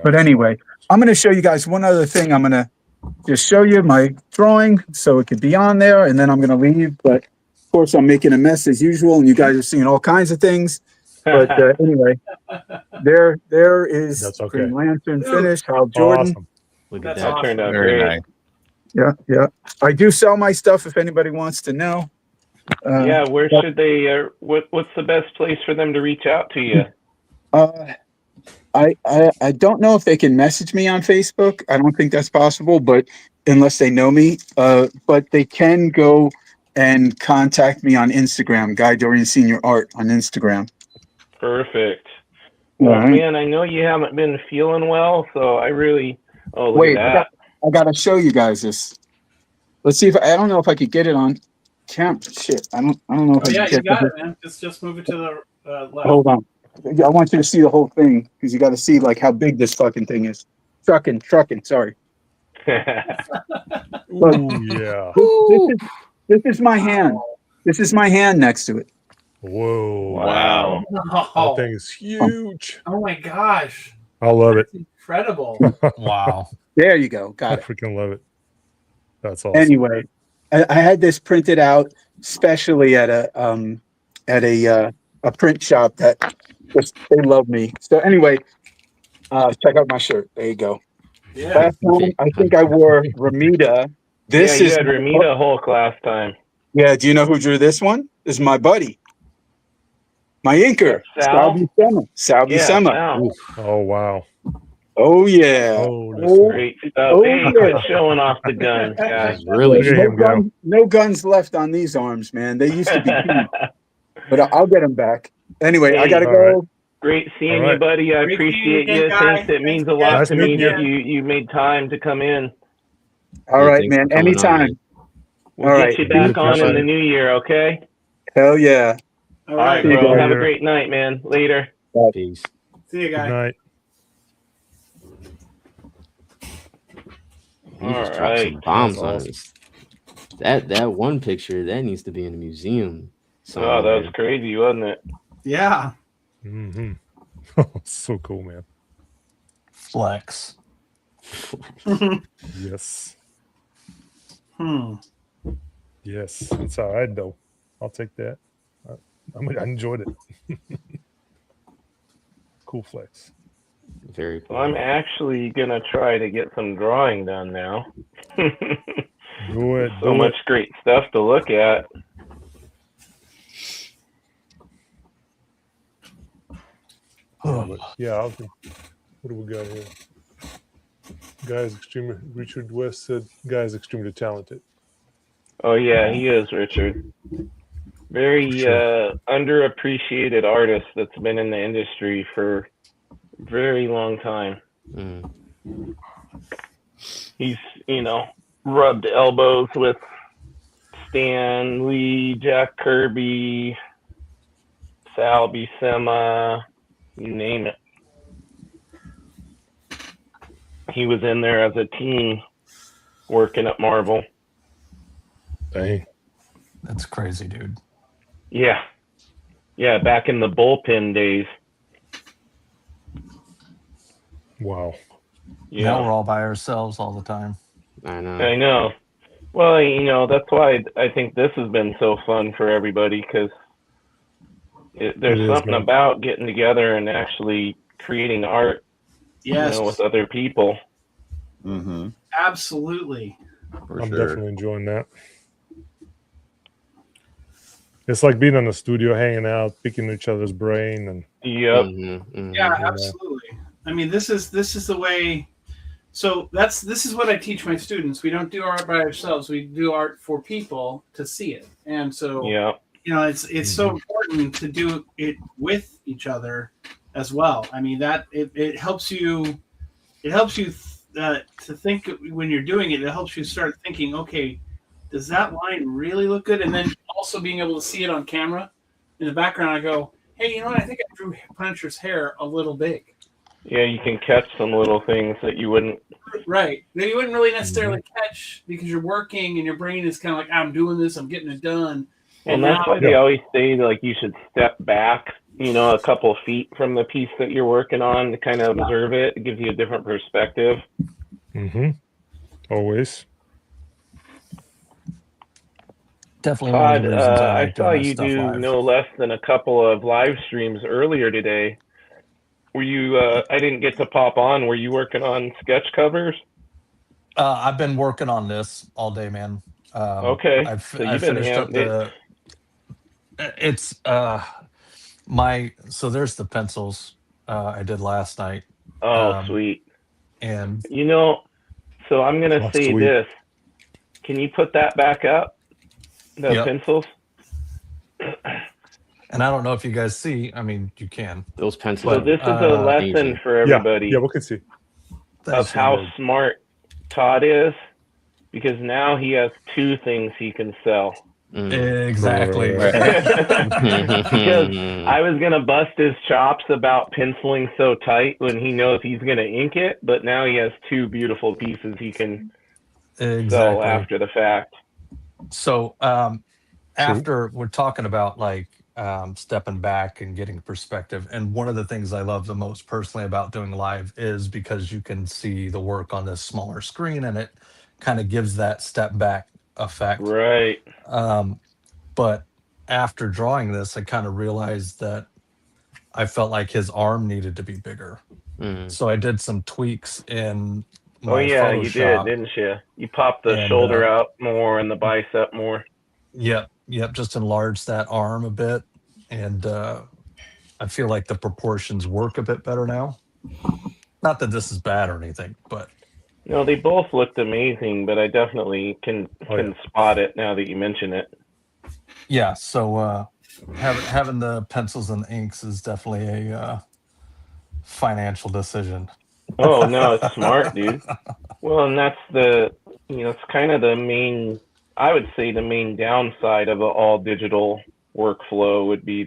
But anyway, I'm going to show you guys one other thing. I'm going to just show you my drawing so it could be on there, and then I'm going to leave. But of course, I'm making a mess as usual, and you guys are seeing all kinds of things. But anyway, there is
That's okay.
Green Lantern finish. Hal Jordan.
Awesome.
Look at
That's
that.
That turned out
Very
great.
nice.
Yeah. I do sell my stuff if anybody wants to know.
Yeah, where should they? What's the best place for them to reach out to you?
I don't know if they can message me on Facebook. I don't think that's possible, but unless they know me, but they can go and contact me on Instagram, Guy Dorian Senior Art on Instagram.
Perfect. Well,
All right.
man, I know you haven't been feeling well, so I really. Oh, look
Wait,
at that.
I gotta show you guys this. Let's see if I don't know if I could get it on camp. Shit, I don't know if
Oh,
I
yeah,
can
you
get
got
it.
it, man. Just move it to the left.
Hold on. I want you to see the whole thing because you got to see like how big this fucking thing is. Trucking. Sorry.
Ooh, yeah.
This is my hand. This is my hand next to it.
Whoa.
Wow.
That
Oh,
thing is huge.
oh my gosh.
I love it.
That's incredible.
Wow.
There you go.
I
Got it.
freaking love it. That's awesome.
Anyway, I had this printed out specially at a print shop that they love me. So anyway, check out my shirt. There you go.
Yeah.
Last time I think I wore Ramita. This
yeah, you
is
had Ramita Hulk last time.
Yeah, do you know who drew this one? This is my buddy. My inker.
Sal?
Sal
Yeah,
Buscema.
Sal.
Oh, wow.
Oh yeah.
Oh,
Oh,
Great stuff.
Oh,
Hey,
yeah.
quit showing off the guns, guys.
That's really
Look at him go.
no guns left on these arms, man. They used to be huge, but I'll get them back. Anyway, I
Hey,
gotta
all
go.
right.
Great seeing
All
you,
right.
buddy. I
Great seeing
appreciate
you
you.
again,
Thanks.
Guy.
It means a
Thanks,
lot
guys.
to
Nice
me
meeting
that you made time to come in.
All
Yeah,
right,
thanks
man.
for coming on,
Anytime.
man.
We'll
All
get
right.
you back
Beautiful,
on in
buddy.
the new year, okay?
Hell yeah.
All
All right,
right.
See you
bro.
guys.
Have a
later.
great night, man. Later.
Peace.
See you
Good
guys.
night.
He just dropped
Alright.
some bombs
That's
on
awesome.
us. That one picture that needs to be in a museum.
Oh, that was
somewhere.
crazy, wasn't it?
Yeah.
Mm-hmm. So cool, man.
Flex.
Yes.
Yes.
It's all right, though. I'll take that. I enjoyed it. Cool flex.
Very cool.
Well, I'm actually gonna try to get some drawing done now.
Do it.
So much great stuff to look at.
Yeah. What do we got here? Guy's extremely. Richard West said, "Guy's extremely talented."
Oh yeah, he is, Richard. Very
Sure.
Underappreciated artist that's been in the industry for a very long time.
Mm.
He's, rubbed elbows with Stan Lee, Jack Kirby, Sal Buscema, you name it. He was in there as a team working at Marvel.
Dang.
That's crazy, dude.
Yeah. Yeah, back in the bullpen days.
Wow.
Now we're
Yeah.
all by ourselves all the time.
I know.
I know. Well, that's why I think this has been so fun for everybody, because there's
It is,
something
man.
about getting together and actually creating art,
Yes.
with other people.
Mm-hmm.
Absolutely.
For
I'm
sure.
definitely enjoying that. It's like being in the studio, hanging out, picking each other's brain, and
Yep.
Mhm, mhm.
Yeah,
Yeah.
absolutely. I mean, this is the way. So this is what I teach my students. We don't do art by ourselves. We do art for people to see it. And so
Yep.
it's so important to do it with each other as well. I mean that it helps you to think when you're doing it. It helps you start thinking, okay, does that line really look good? And then also being able to see it on camera in the background. I go, hey, you know what? I think I drew Punisher's hair a little big.
Yeah, you can catch some little things that you wouldn't.
Right. That you wouldn't really necessarily catch because you're working and your brain is kind of like, I'm doing this, I'm getting it done.
Well,
And
that's
now,
why they always say like you should step back, a couple feet from the piece that you're working on to kind of observe it. It gives you a different perspective.
Mm-hmm. Always.
Definitely one of
Todd,
the reasons I
I
like
saw
doing this
you
stuff
do
live.
no less than a couple of live streams earlier today. Were you? I didn't get to pop on. Were you working on sketch covers?
I've been working on this all day, man.
Okay, so
I
you've been
finished up
it.
it's so there's the pencils I did last night.
Oh, sweet.
And
So I'm gonna
Oh,
say
sweet.
this. Can you put that back up? The
Yep.
pencils.
and I don't know if you guys see, I mean you can.
Those pencils.
So
are
this is a lesson
amazing.
for everybody
Yeah, we can see.
of
Thanks,
how
man.
smart Todd is, because now he has two things he can sell.
Exactly.
Because I was gonna bust his chops about penciling so tight when he knows he's gonna ink it, but now he has two beautiful pieces he can sell after the fact.
So after we're talking about like stepping back and getting perspective, and one of the things I love the most personally about doing live is because you can see the work on this smaller screen and it kind of gives that step back effect.
Right.
But after drawing this, I kind of realized that I felt like his arm needed to be bigger. So I did some tweaks in my
Oh yeah,
Photoshop.
you did, didn't you? You popped the
And,
shoulder out more and the bicep more.
Yep, just enlarged that arm a bit, and I feel like the proportions work a bit better now. Not that this is bad or anything, but
No, they both looked amazing, but I definitely can spot it now that you mention it.
yeah. So having the pencils and inks is definitely a financial decision.
Oh no, it's smart, dude. Well, and that's it's kind of the main, I would say the main downside of an all digital workflow would be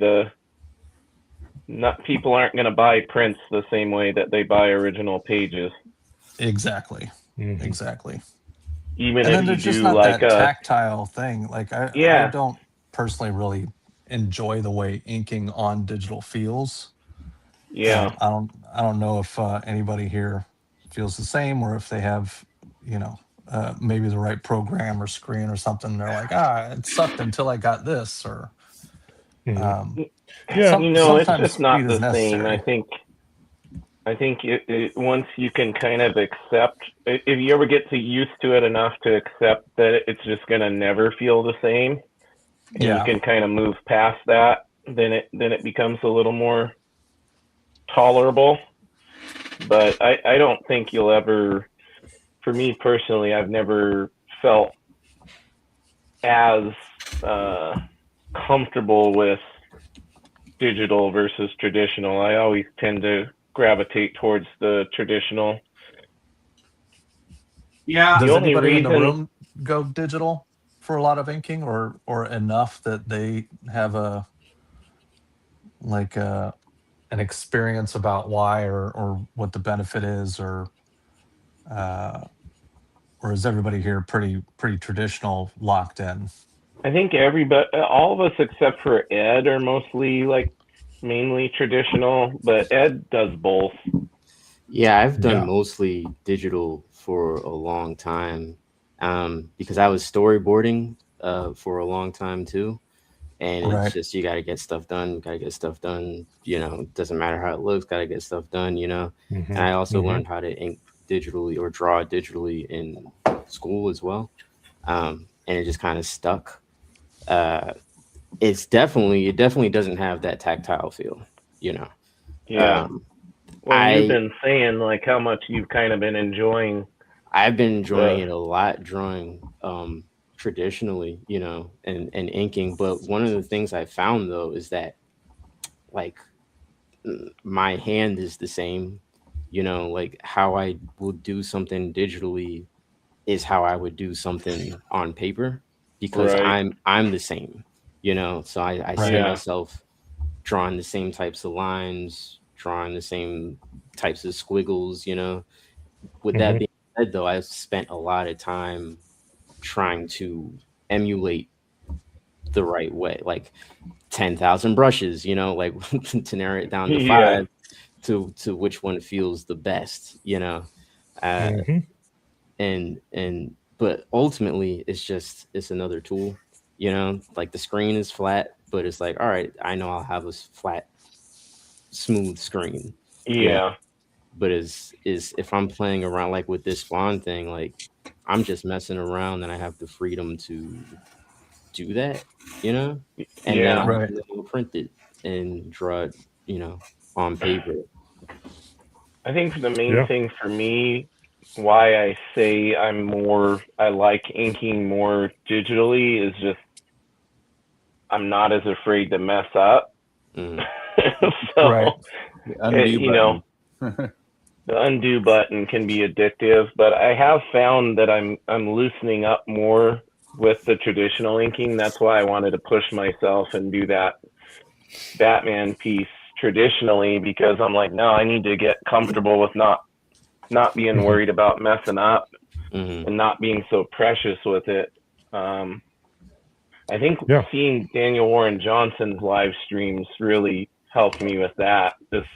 people aren't going to buy prints the same way that they buy original pages.
Exactly.
Mhm.
Exactly.
Even
And
if
then
you
there's just
do
not
like
that
a
tactile thing. Like I don't personally really enjoy the way inking on digital feels.
yeah.
I don't know if anybody here feels the same, or if they have, maybe the right program or screen or something. They're like, it sucked until I got this, or
Mhm.
Yeah, it's
sometimes
just not
speed is
the same.
necessary.
I think once you can kind of accept, if you ever get used to it enough to accept that it's just going to never feel the same, and you can kind of move past that, then it becomes a little more tolerable. But I don't think you'll ever, for me personally, I've never felt as comfortable with digital versus traditional. I always tend to gravitate towards the traditional.
yeah.
Does
The only
anybody in the
reason-
room go digital for a lot of inking, or enough that they have an experience about why or what the benefit is, or is everybody here pretty traditional, locked in?
I think all of us except for Ed are mostly mainly traditional, but Ed does both.
Yeah, I've done
Yeah.
mostly digital for a long time, because I was storyboarding for a long time too. And
Right.
it's just, you got to get stuff done. Doesn't matter how it looks, got to get stuff done,
Mhm.
And I also
Mhm.
learned how to ink digitally or draw digitally in school as well. And it just kind of stuck. It definitely doesn't have that tactile feel,
Yeah.
Well,
you've been saying how much you've kind of been enjoying.
I've been enjoying it a lot, drawing traditionally, and inking. But one of the things I found though is that my hand is the same, how I would do something digitally is how I would do something on paper, because
Right.
I'm the same, so I see
Yeah.
myself drawing the same types of lines, drawing the same types of squiggles, you know. With that being said, though, I've spent a lot of time trying to emulate the right way, like 10,000 brushes, you know, like to narrow it down to
Yeah.
5 to which one feels the best, you know. But ultimately it's another tool, you know, like the screen is flat, but it's like, all right, I know I'll have a flat, smooth screen. you know?
Yeah.
But is if I'm playing around like with this spawn thing, like I'm just messing around and I have the freedom to do that, you know? And then
Yeah.
I'll
Right.
print it and draw it, you know, on paper.
I think the main
Yeah.
thing for me, why I say I like inking more digitally, is just I'm not as afraid to mess up.
Mhm.
So,
Right.
The undo
you know,
button.
the undo button can be addictive, but I have found that I'm loosening up more with the traditional inking. That's why I wanted to push myself and do that Batman piece traditionally, because I'm like, no, I need to get comfortable with not being worried about messing up
Mhm.
and not being so precious with it. I think
Yeah.
seeing Daniel Warren Johnson's live streams really helped me with that. Just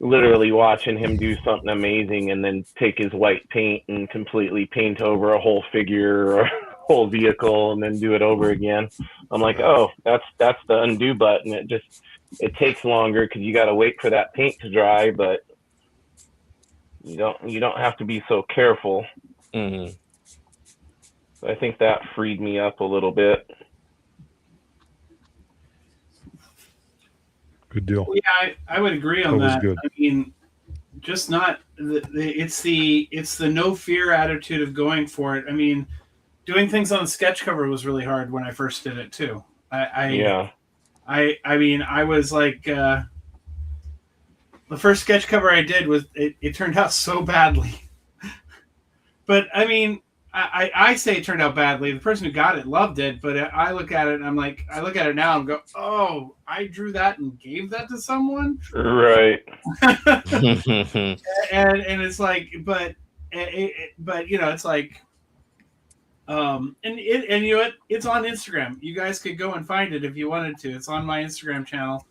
literally watching him do something amazing and then take his white paint and completely paint over a whole figure or a whole vehicle and then do it over again. I'm like, oh, that's the undo button. It takes longer because you got to wait for that paint to dry, but you don't have to be so careful.
Mhm.
I think that freed me up a little bit.
Good deal.
Well, yeah, I would agree on
That was
that.
good.
I mean, just not it's the no fear attitude of going for it. I mean, doing things on the sketch cover was really hard when I first did it too.
Yeah.
I mean, I was like, the first sketch cover I did was it turned out so badly. But I mean, I say it turned out badly. The person who got it loved it, but I look at it and I'm like, I look at it now and go, oh, I drew that and gave that to someone.
Right.
And it's like, but you know, it's like, and you know what? It's on Instagram. You guys could go and find it if you wanted to. It's on my Instagram channel.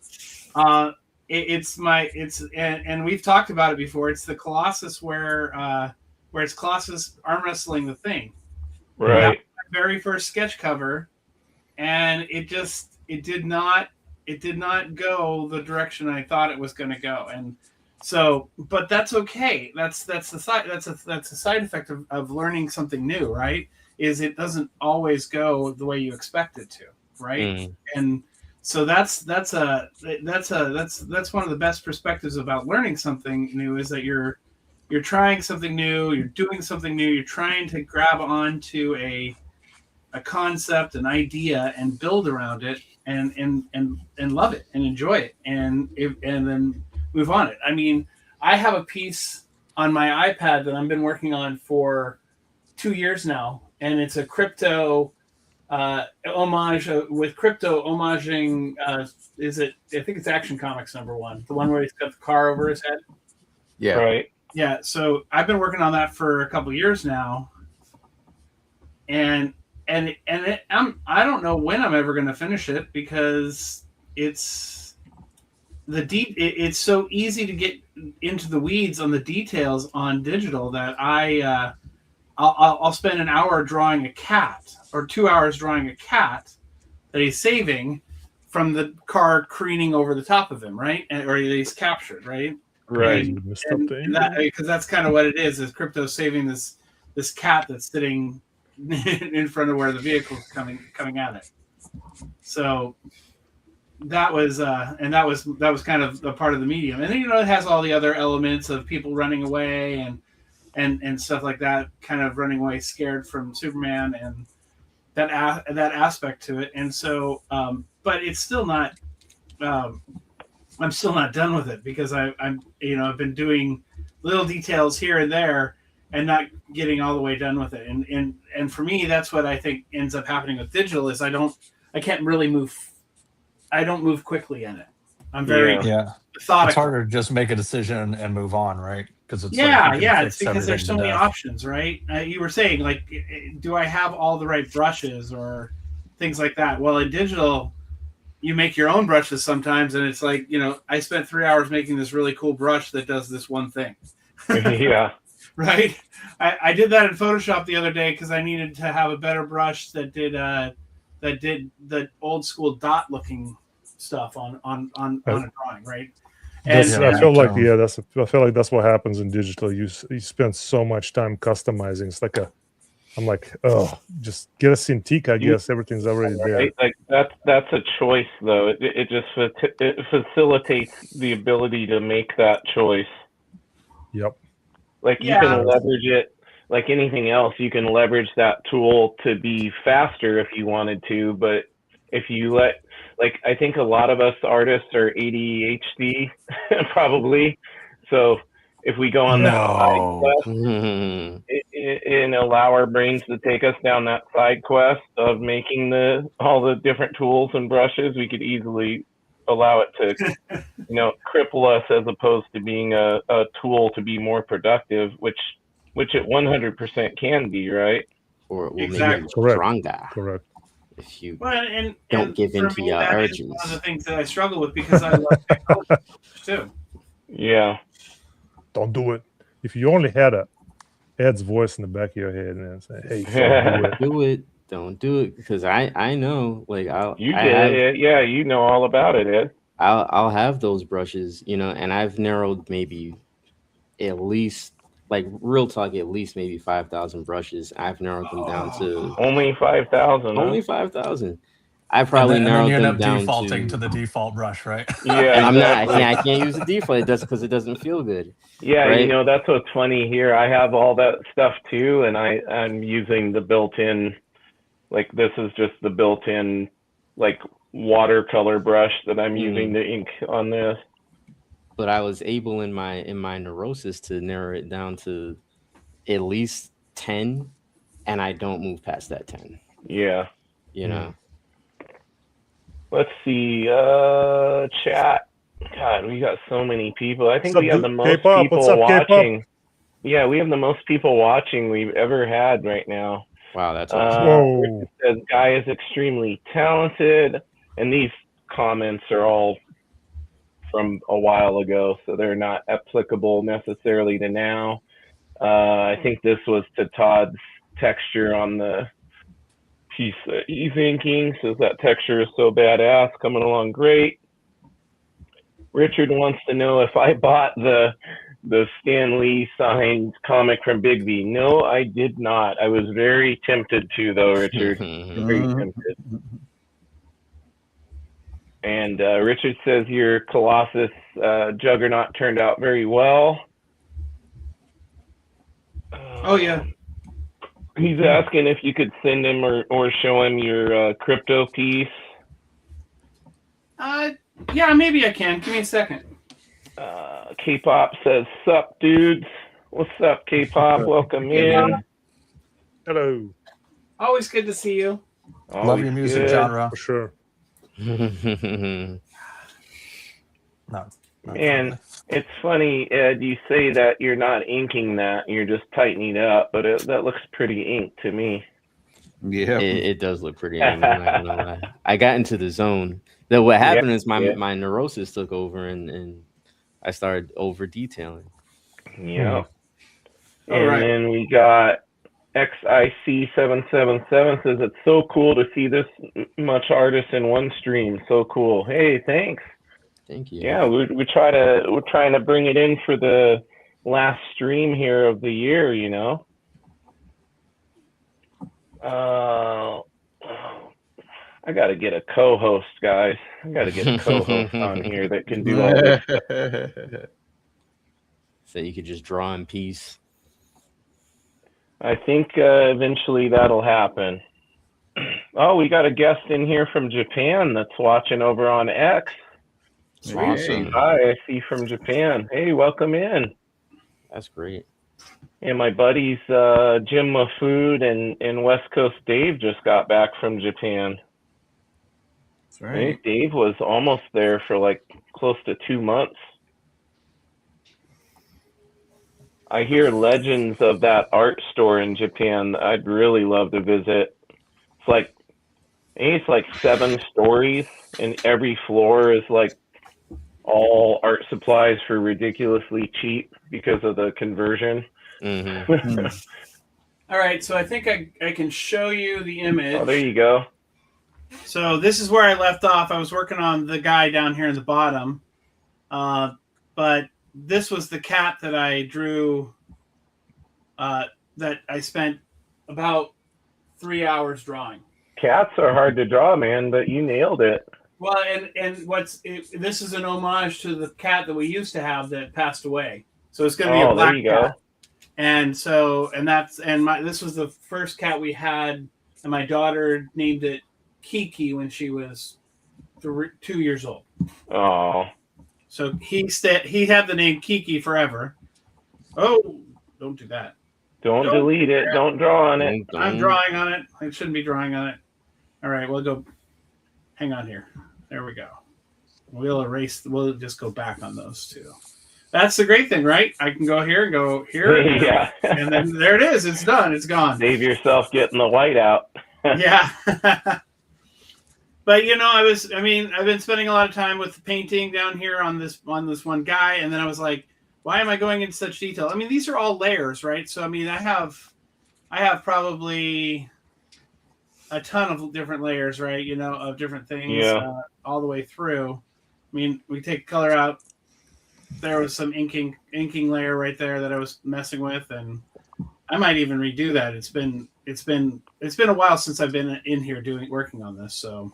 And we've talked about it before. It's the Colossus where it's Colossus arm wrestling the Thing.
Right.
That was my very first sketch cover, and it did not go the direction I thought it was going to go. And so, but that's okay. That's a side effect of learning something new, right? Is it doesn't always go the way you expect it to, right?
Mhm.
And so that's one of the best perspectives about learning something new, is that you're trying something new, you're doing something new, you're trying to grab onto a concept, an idea, and build around it, and love it and enjoy it, and then move on it. I mean, I have a piece on my iPad that I've been working on for 2 years now, and it's a crypto homage with crypto homaging. Is it? I think it's Action Comics #1, the one where he's got the car over his head.
Yeah.
Right.
Yeah, so I've been working on that for a couple of years now, and I don't know when I'm ever going to finish it, because it's so easy to get into the weeds on the details on digital that I'll spend an hour drawing a cat, or 2 hours drawing a cat that he's saving from the car careening over the top of him, right? Or he's captured, right?
Right.
You messed up the angle.
Because that's kind of what it is crypto saving this cat that's sitting in front of where the vehicle's coming at it. So that was kind of the part of the medium. And then, you know, it has all the other elements of people running away and stuff like that, kind of running away scared from Superman, and that aspect to it. And so, but it's still not. I'm still not done with it, because I've been doing little details here and there and not getting all the way done with it. And for me, that's what I think ends up happening with digital, is I can't really move. I don't move quickly in it. I'm very
Yeah. It's
methodical.
harder to just make a decision and move on, right? Because it's
Yeah,
like you can
yeah.
fix
It's because there's so
everything to
many
death.
options, right? You were saying, like, do I have all the right brushes or things like that? Well, in digital, you make your own brushes sometimes, and it's like, I spent 3 hours making this really cool brush that does this one thing.
Yeah.
Right? I did that in Photoshop the other day because I needed to have a better brush that did the old school dot looking stuff on a drawing, right? And
I feel like
tone.
I feel like that's what happens in digital. You spend so much time customizing. It's like I'm like, oh, just get a Cintiq. I guess everything's already there.
Right? Like that's a choice, though. It just it facilitates the ability to make that choice.
Yep.
Like you can leverage it, like anything else. You can leverage that tool to be faster if you wanted to, but if you I think a lot of us artists are ADHD, probably. So if we go on that side quest and allow our brains to take us down that side quest of making all the different tools and brushes, we could easily allow it to, cripple us as opposed to being a tool to be more productive, which it 100% can be, right?
Or it will
Exactly.
make you
Correct.
stronger
Correct.
if you
and
don't give
for
in to
me,
your
that is
urges.
one of the things that I struggle with because I love technology too.
Yeah.
Don't do it. If you only had Ed's voice in the back of your head and say, "Hey, don't do it."
Do it. Don't do it because I know, like
You did it. Yeah, you know all about it, Ed.
I'll have those brushes, and I've narrowed maybe at least, like real talk, at least maybe 5,000 brushes. I've narrowed them down to
Only 5,000.
only 5,000. I probably
and then
narrowed
you end
them
up
down
defaulting to
to
the default brush, right?
Yeah,
I'm not.
exactly.
I can't use the default. It does because it doesn't feel good.
Yeah,
right?
that's what's funny here. I have all that stuff too, and I'm using the built-in, like this is just the built-in, like watercolor brush that I'm using to ink on this.
But I was able in my neurosis to narrow it down to at least 10, and I don't move past that 10.
Yeah.
Let's
see, chat. God, we got so many people. I think we have the most
K-pop?
people
What's up,
watching.
K-pop?
Yeah, we have the most people watching we've ever had right now.
Wow, that's awesome.
Whoa.
Says guy is extremely talented, and these comments are all from a while ago, so they're not applicable necessarily to now. I think this was to Todd's texture on the piece that he's inking. Says that texture is so badass, coming along great. Richard wants to know if I bought the Stan Lee signed comic from Big V. No, I did not. I was very tempted to, though, Richard. Very tempted. And Richard says your Colossus Juggernaut turned out very well.
Oh yeah.
He's asking if you could send him or show him your crypto piece.
Yeah, maybe I can. Give me a second.
K-pop says, "Sup, dudes? What's up, K-pop? Welcome in."
Hello.
Always good to see you.
Love
Always
your music
good.
genre.
For sure.
No.
And it's funny, Ed, you say that you're not inking that, you're just tightening it up, but that looks pretty inked to me.
Yeah.
It does look pretty. I'm not gonna lie. I got into the zone. Then what happened is my neurosis took over and I started over detailing.
Yeah.
All
And
right.
then we got XIC777 says it's so cool to see this much artist in one stream. So cool. Hey, thanks.
Thank you.
Yeah, we're trying to bring it in for the last stream here of the year, I got to get a co-host, guys. I got to get a co-host on here that can do all this.
So you could just draw in peace.
I think eventually that'll happen. Oh, we got a guest in here from Japan that's watching over on X.
Awesome.
Hi, I see from Japan. Hey, welcome in.
That's great.
And my buddies Jim Mafood and West Coast Dave just got back from Japan.
That's
I
right.
think Dave was almost there for like close to 2 months. I hear legends of that art store in Japan that I'd really love to visit. It's like, I think it's like 7 stories, and every floor is like all art supplies for ridiculously cheap because of the conversion.
Mm-hmm.
All right, so I think I can show you the image.
Oh, there you go.
So this is where I left off. I was working on the guy down here in the bottom, but this was the cat that I drew. That I spent about 3 hours drawing.
Cats are hard to draw, man, but you nailed it.
Well, and this is an homage to the cat that we used to have that passed away. So it's going to be a
Oh,
black
there you
cat.
go.
And this was the first cat we had, and my daughter named it Kiki when she was 2 years old.
Oh,
So he had the name Kiki forever. Oh, don't do that.
don't
Don't-
delete it. Don't draw on it.
I'm drawing on it. I shouldn't be drawing on it. All right, we'll go. Hang on here. There we go. We'll just go back on those two. That's the great thing, right? I can go here and go here.
Yeah.
And then there it is. It's done. It's gone.
Save yourself getting the white out.
Yeah. But I've been spending a lot of time with the painting down here on this one guy, and then I was like, why am I going into such detail? I mean, these are all layers, right? So I mean, I have probably a ton of different layers, right? Of different things,
Yeah.
all the way through. I mean, we take color out. There was some inking layer right there that I was messing with, and I might even redo that. It's been a while since I've been in here working on this. So,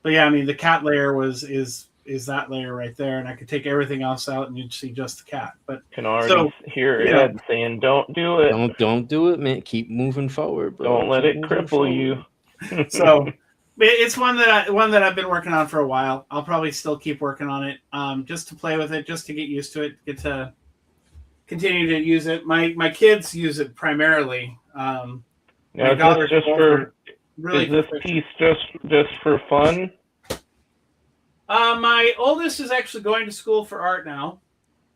but yeah, I mean, the cat layer is that layer right there, and I could take everything else out, and you'd see just the cat. But
Can already hear Ed saying, "Don't do it.
Don't do it, man. Keep moving forward, bro.
Don't let
Keep
it
moving
cripple
forward.
you."
so it's one that I've been working on for a while. I'll probably still keep working on it, just to play with it, just to get used to it, get to continue to use it. My kids use it primarily.
Now,
My
is
daughters
this just
both
for?
are really
Is this
proficient.
piece just for fun?
My oldest is actually going to school for art now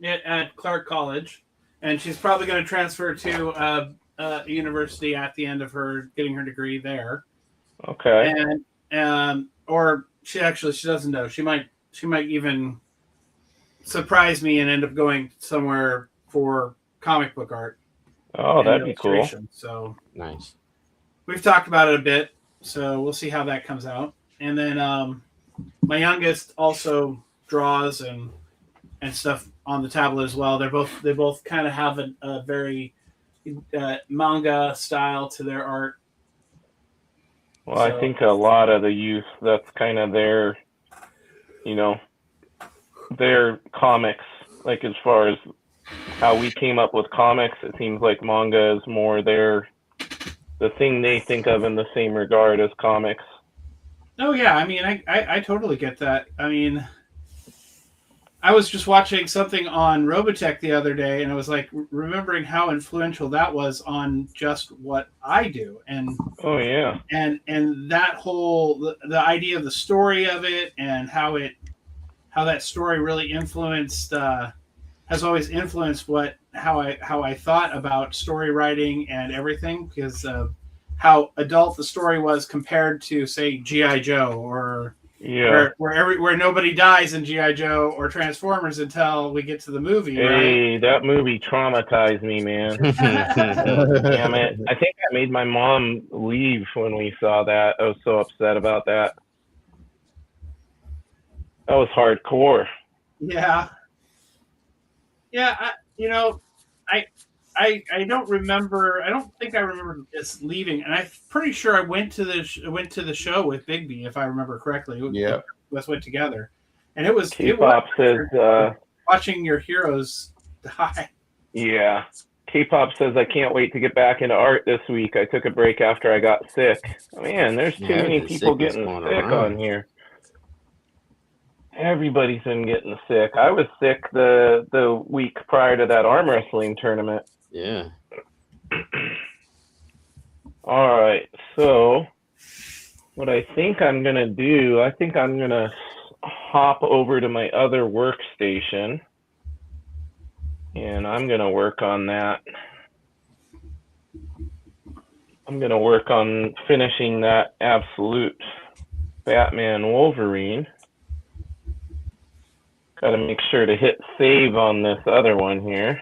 at Clark College, and she's probably going to transfer to a university at the end of her getting her degree there.
Okay.
And or she doesn't know. She might even surprise me and end up going somewhere for comic book art.
Oh,
and
that'd be cool.
illustration. So
Nice.
we've talked about it a bit, so we'll see how that comes out. And then my youngest also draws and stuff on the tablet as well. They both kind of have a very manga style to their art.
Well, I think a lot of the youth, that's kind of their, their comics. Like as far as how we came up with comics, it seems like manga is more the thing they think of in the same regard as comics.
Oh yeah, I mean, I totally get that. I mean, I was just watching something on Robotech the other day, and I was like remembering how influential that was on just what I do, and
Oh yeah.
and that whole the idea of the story of it, and how that story really influenced has always influenced how I thought about story writing and everything, because of how adult the story was compared to, say, G.I. Joe or
Yeah.
where nobody dies in G.I. Joe or Transformers until we get to the movie, right?
Hey, that movie traumatized me, man. Damn it. I think I made my mom leave when we saw that. I was so upset about that. That was hardcore.
Yeah. Yeah, I don't remember. I don't think I remember this leaving, and I'm pretty sure I went to the show with Bigby, if I remember correctly.
Yeah.
Let's went together, and it was
K-pop says,
watching your heroes die.
yeah. K-pop says, I can't wait to get back into art this week. I took a break after I got sick. Man, there's too
Yeah,
many
the
people
sickness
getting
going
sick
around.
on here. Everybody's been getting sick. I was sick the week prior to that arm wrestling tournament.
Yeah.
All right, so what I think I'm going to do, I think I'm going to hop over to my other workstation and I'm going to work on that. I'm going to work on finishing that absolute Batman Wolverine. Got to make sure to hit save on this other one here.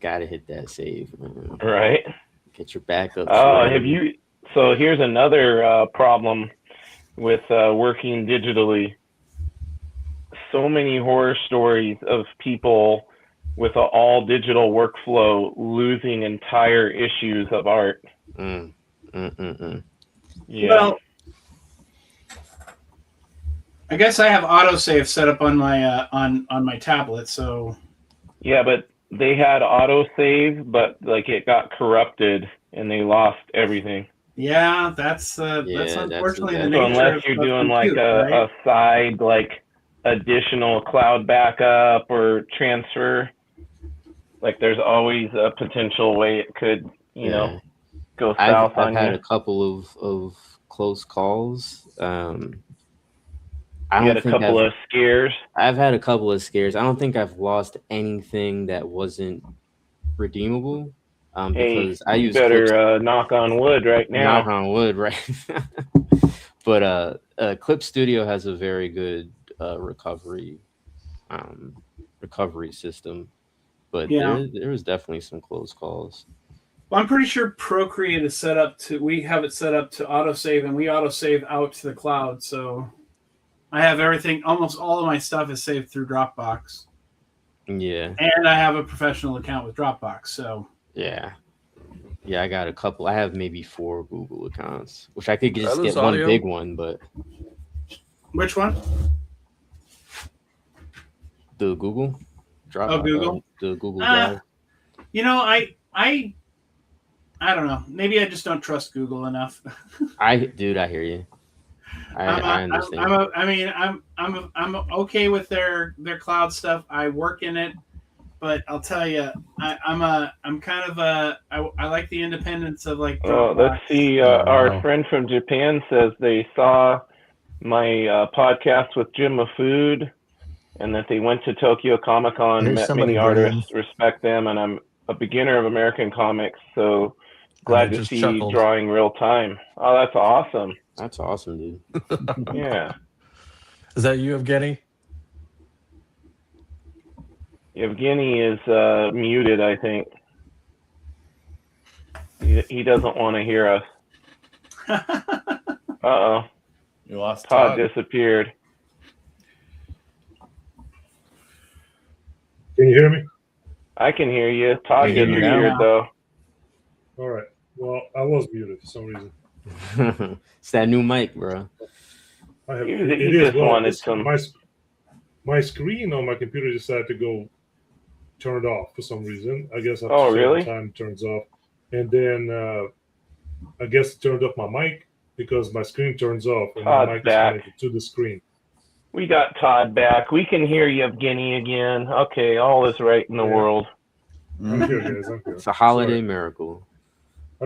Gotta hit that save, man.
Right.
Get your backup.
Oh, have you? So here's another problem with working digitally. So many horror stories of people with an all digital workflow losing entire issues of art. Yeah.
Well, I guess I have autosave set up on my on my tablet, so
yeah, but they had autosave, but like it got corrupted and they lost everything.
yeah, that's unfortunately the
So
nature
unless
of
you're doing like
compute,
a
right?
side like additional cloud backup or transfer, like there's always a potential way it could, you know, go south on
I've had
you.
a couple of close calls.
You had a couple of scares.
I've had a couple of scares. I don't think I've lost anything that wasn't redeemable. Because I use
better knock on wood right now.
Knock on wood, right? But Clip Studio has a very good recovery system. But there was definitely some close calls.
Well, I'm pretty sure Procreate is set up to. We have it set up to autosave, and we autosave out to the cloud. So I have everything. Almost all of my stuff is saved through Dropbox.
Yeah.
And I have a professional account with Dropbox. So
yeah, I got a couple. I have maybe 4 Google accounts, which I could just get one big one. But
which one?
The Google Dropbox.
Oh, Google.
The Google Drive.
You know, I don't know. Maybe I just don't trust Google enough.
I hear you. I understand.
I'm okay with their cloud stuff. I work in it, but I'll tell you, I like the independence of like.
Oh, let's see. Our friend from Japan says they saw my podcast with Jim Mafood, and that they went to Tokyo Comic Con, met many artists, respect them, and I'm a beginner of American comics, so glad to see you drawing real time. Oh, that's awesome.
That's awesome, dude.
Yeah.
Is that you, Evgeny?
Evgeny is muted, I think. He doesn't want to hear us. Uh-oh.
You lost
Todd. Disappeared.
Can you hear me?
I can hear you. Todd disappeared, though.
All right. Well, I was muted for some reason.
It's that new mic, bro.
He just wanted some.
My screen on my computer decided to go turned off for some reason. I guess after
really?
time it turns off, and then I guess it turned off my mic because my screen turns off and my mic is connected to the screen.
We got Todd back. We can hear you, Evgeny, again. Okay, all is right in the world.
I'm here, guys. I'm here.
It's a holiday miracle.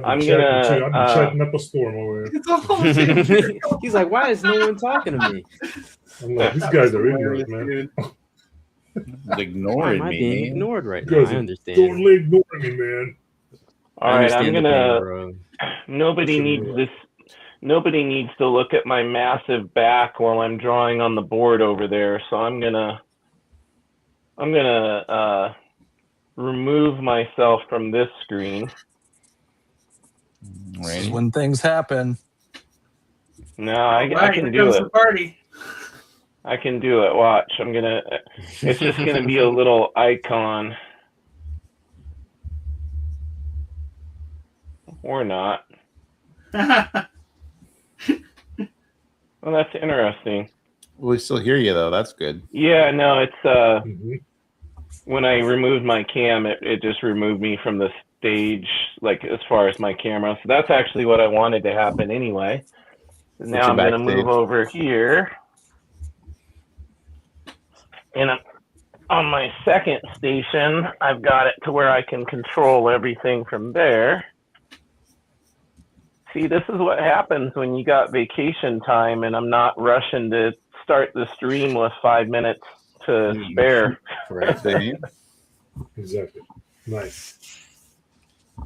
I've been chatting up a storm over
here. He's like, why is no one talking to me?
I'm like, these guys are idiots, man.
Ignoring me.
Being ignored right now. I understand.
Totally ignoring me, man.
All right, I'm gonna. Nobody needs this. Nobody needs to look at my massive back while I'm drawing on the board over there. So I'm gonna remove myself from this screen.
This is when things happen.
No, I can do it.
Party.
I can do it. Watch. It's just gonna be a little icon. Or not. Well, that's interesting.
We still hear you though. That's good.
Yeah, no, it's when I removed my cam, it just removed me from the stage, like as far as my camera. So that's actually what I wanted to happen anyway. Now I'm gonna move over here, and on my second station, I've got it to where I can control everything from there. See, this is what happens when you got vacation time and I'm not rushing to start the stream with 5 minutes to spare.
Right.
See?
Exactly. Nice.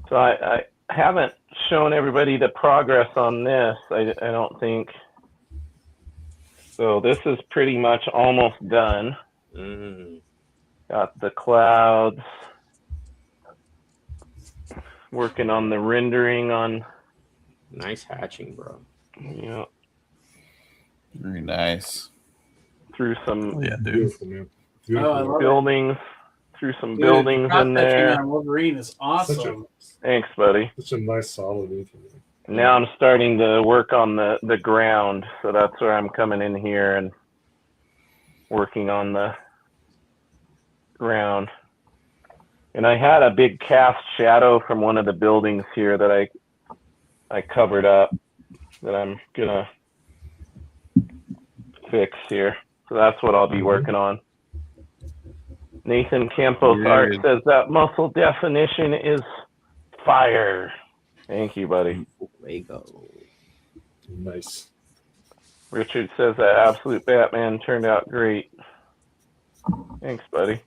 So I haven't shown everybody the progress on this. I don't think. So this is pretty much almost done. Got the clouds. Working on the rendering on.
Nice hatching, bro.
Yeah.
Very nice.
Through some
Yeah, dude.
Beautiful, man.
Oh, I
Beautiful.
love it.
buildings. Through some
Dude,
buildings
crop
in
touching
there.
on Wolverine is awesome.
Thanks, buddy.
Such a nice, solid inking.
Now I'm starting to work on the ground, so that's where I'm coming in here and working on the ground. And I had a big cast shadow from one of the buildings here that I covered up that I'm gonna fix here. So that's what I'll be working on. Nathan Campos Art
Good.
says that muscle definition is fire. Thank you, buddy.
Lego.
Nice.
Richard says that Absolute Batman turned out great. Thanks, buddy.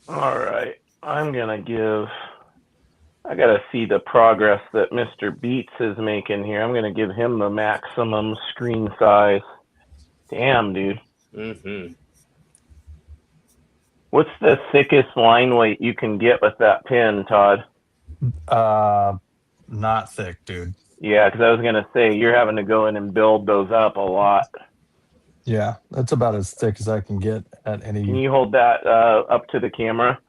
All right. I'm going to I got to see the progress that Mr. Beats is making here. I'm going to give him the maximum screen size. Damn, dude.
Mm-hmm.
What's the thickest line weight you can get with that pen, Todd?
Not thick, dude.
Yeah, because I was going to say, you're having to go in and build those up a lot.
Yeah, that's about as thick as I can get at any.
Can you hold that up to the camera?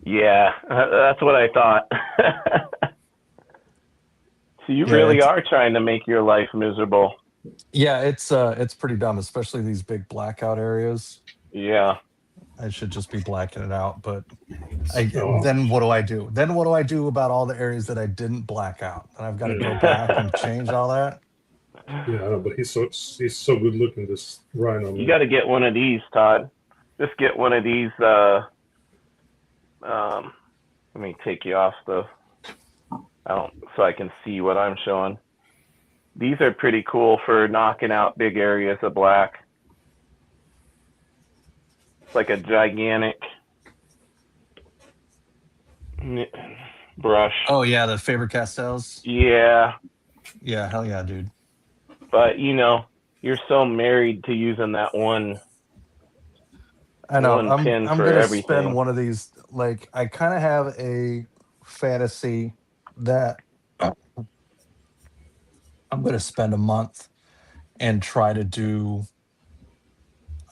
Yeah, that's what I thought. So you really are trying to make your life miserable.
Yeah, it's pretty dumb, especially these big blackout areas.
Yeah.
I should just be blacking it out, but
Oh.
then what do I do? Then what do I do about all the areas that I didn't black out? And I've got to go back and change all that.
Yeah, I know, but he's so good looking. This Rhino.
You got to get one of these, Todd. Just get one of these. Let me take you off so I can see what I'm showing. These are pretty cool for knocking out big areas of black. It's like a gigantic brush.
Oh yeah, the Faber-Castells.
Yeah,
Yeah, hell yeah, dude.
but you're so married to using that one.
I know.
One
I'm
pin for
gonna
everything.
spend one of these. Like, I kind of have a fantasy that I'm gonna spend a month and try to do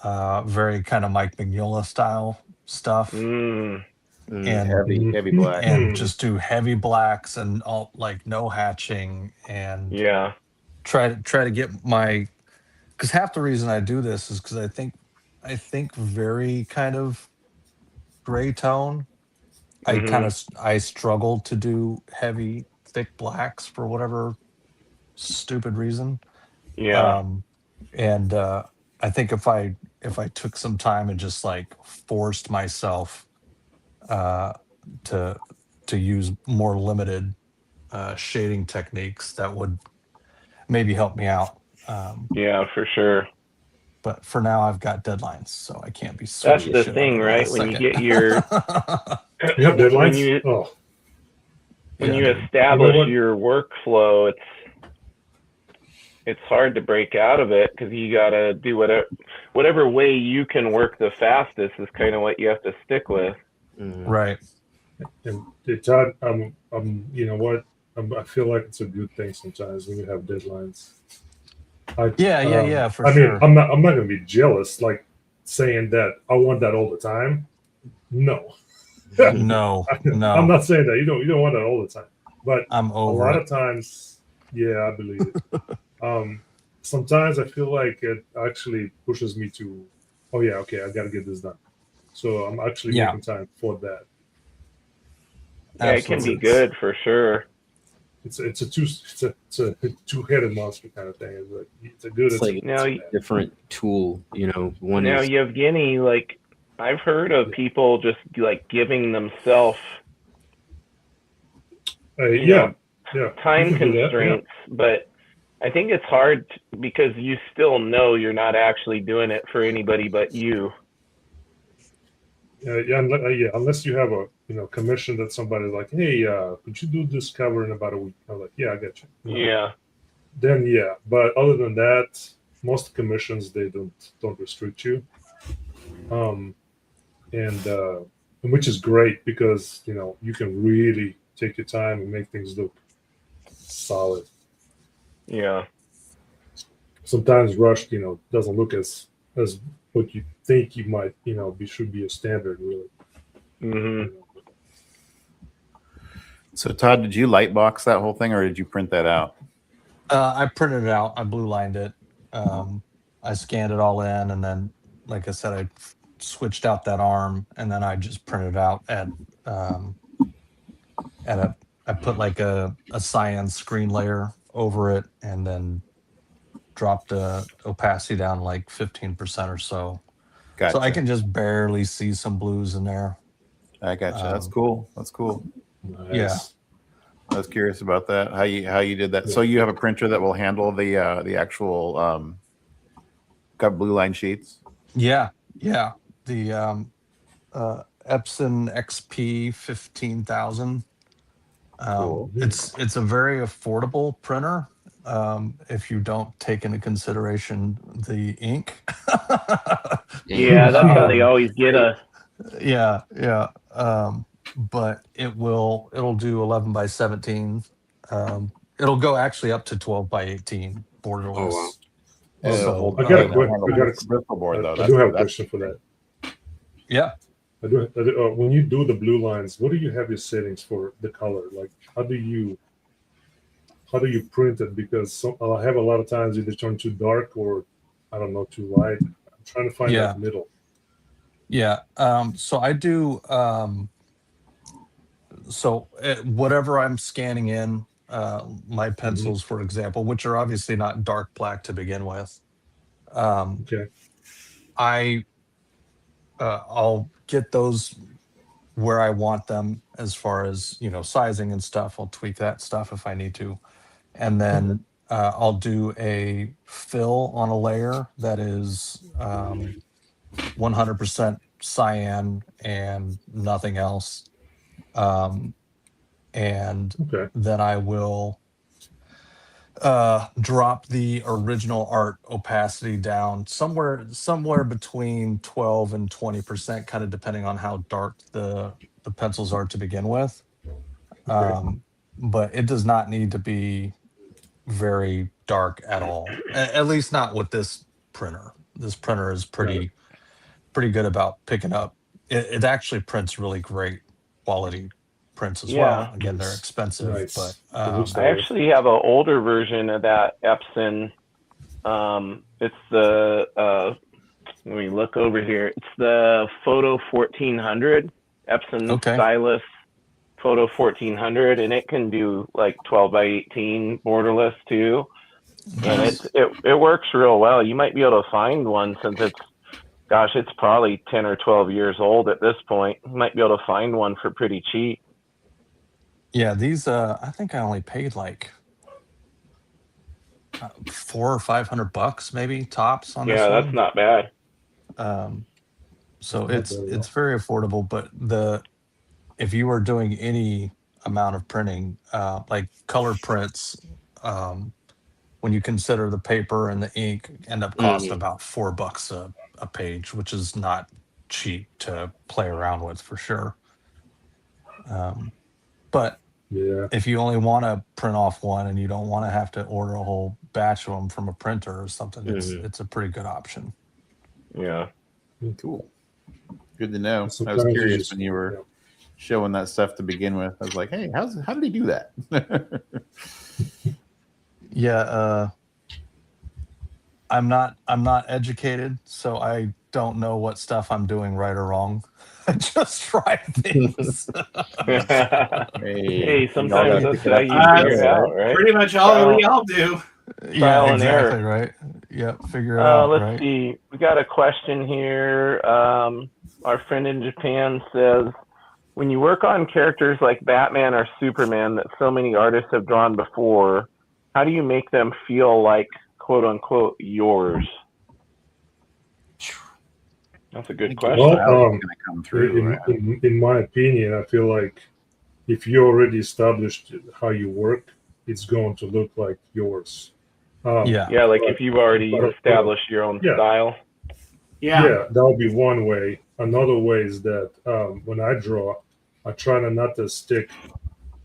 very kind of Mike Mignola style stuff,
Mm,
and
Heavy black.
and just do heavy blacks and all, like, no hatching, and
yeah.
try to get my, because half the reason I do this is because I think very kind of gray tone. I struggle to do heavy thick blacks for whatever stupid reason.
Yeah.
And I think if I took some time and just like forced myself to use more limited shading techniques, that would maybe help me out.
Yeah, for sure.
But for now, I've got deadlines, so I can't be.
That's
swinging
the
shit
thing,
on the
right?
last
When you
second.
get your
You have deadlines?
When
Yeah,
you
dude.
establish
You know what?
your workflow, it's hard to break out of it because you gotta do whatever way you can work the fastest is kind of what you have to stick with.
Right.
And Todd, you know what? I feel like it's a good thing sometimes when you have deadlines.
Yeah, for
I
sure.
mean, I'm not gonna be jealous, like saying that I want that all the time. No,
No, no.
I'm not saying that. You don't want that all the time. But
I'm
a
over
lot
it.
of times, yeah, I believe it. Sometimes I feel like it actually pushes me to, oh yeah, okay, I got to get this done. So I'm actually
Yeah.
making time for that.
Yeah, it can be
Absolutely.
good for sure.
It's a two-headed monster kind of thing. It's a good.
It's like
Now,
different tool, one
now
is
Yevgeny, like I've heard of people just like giving themselves
Yeah, yeah.
time
You can do that, yeah.
constraints, but I think it's hard because you still know you're not actually doing it for anybody but you.
Unless you have a commission that somebody's like, hey, could you do this cover in about a week? I'm like, yeah, I got you.
Yeah.
Then yeah, but other than that, most commissions they don't restrict you, and which is great because you can really take your time and make things look solid.
Yeah.
Sometimes rushed, doesn't look as what you think you might, should be a standard really.
Mm-hmm.
So Todd, did you lightbox that whole thing or did you print that out?
I printed it out. I blue lined it. I scanned it all in, and then, like I said, I switched out that arm, and then I just printed out I put like a cyan screen layer over it, and then dropped the opacity down like 15% or so.
Gotcha.
So I can just barely see some blues in there.
I gotcha. That's cool. That's cool.
Nice.
Yeah.
I was curious about that. How you did that.
Yeah.
So you have a printer that will handle the actual got blue line sheets.
Yeah. The Epson XP 15,000.
Cool.
It's a very affordable printer if you don't take into consideration the ink.
Yeah, that's how they always get us.
Yeah. But it'll do 11 by 17. It'll go actually up to 12 by 18 borderless.
Oh, wow.
So,
I got a
Bristol board though.
I do have a question for that.
Yeah.
I do. When you do the blue lines, what do you have your settings for the color? Like, how do you print it? Because I have a lot of times either turn too dark or I don't know, too light. I'm trying to find that middle.
Yeah. So I do. Whatever I'm scanning in, my pencils, for example, which are obviously not dark black to begin with.
Okay.
I'll get those where I want them as far as sizing and stuff. I'll tweak that stuff if I need to, and then I'll do a fill on a layer that is 100% cyan and nothing else. And then I will drop the original art opacity down somewhere between 12 and 20%, kind of depending on how dark the pencils are to begin with. But it does not need to be very dark at all, at least not with this printer. This printer is pretty good about picking up. It actually prints really great quality prints as well. Again, they're expensive, but
I actually have an older version of that Epson. It's the let me look over here. It's the Photo 1400 Epson Stylus Photo 1400, and it can do like 12 by 18 borderless too. And it works real well. You might be able to find one since it's probably 10 or 12 years old at this point. You might be able to find one for pretty cheap.
Yeah, these I think I only paid like $400 or $500 maybe tops on this one.
Yeah, that's not bad.
So it's very affordable, but if you are doing any amount of printing, like color prints, when you consider the paper and the ink, end up costing about $4 a page, which is not cheap to play around with for sure. But if you only want to print off one and you don't want to have to order a whole batch of them from a printer or something, it's a pretty good option.
Yeah.
Cool. Good to know. I was curious when you were showing that stuff to begin with. I was like, hey, how did he do that?
Yeah, I'm not educated, so I don't know what stuff I'm doing right or wrong. I just try things.
Hey, sometimes that's how you figure it out, right?
Pretty much all we all do.
Yeah,
and
exactly.
error.
Right. Yep. Figure it out.
Let's
Right.
see. We got a question here. Our friend in Japan says, when you work on characters like Batman or Superman that so many artists have drawn before, how do you make them feel like, quote unquote, yours? That's a good question.
Well,
Going to come through.
in,
right?
in my opinion, I feel like if you already established how you work, it's going to look like yours.
Yeah.
Yeah, like if you've already
but-
established your own
yeah.
style.
Yeah.
that would be one way. Another way is that when I draw, I try not to stick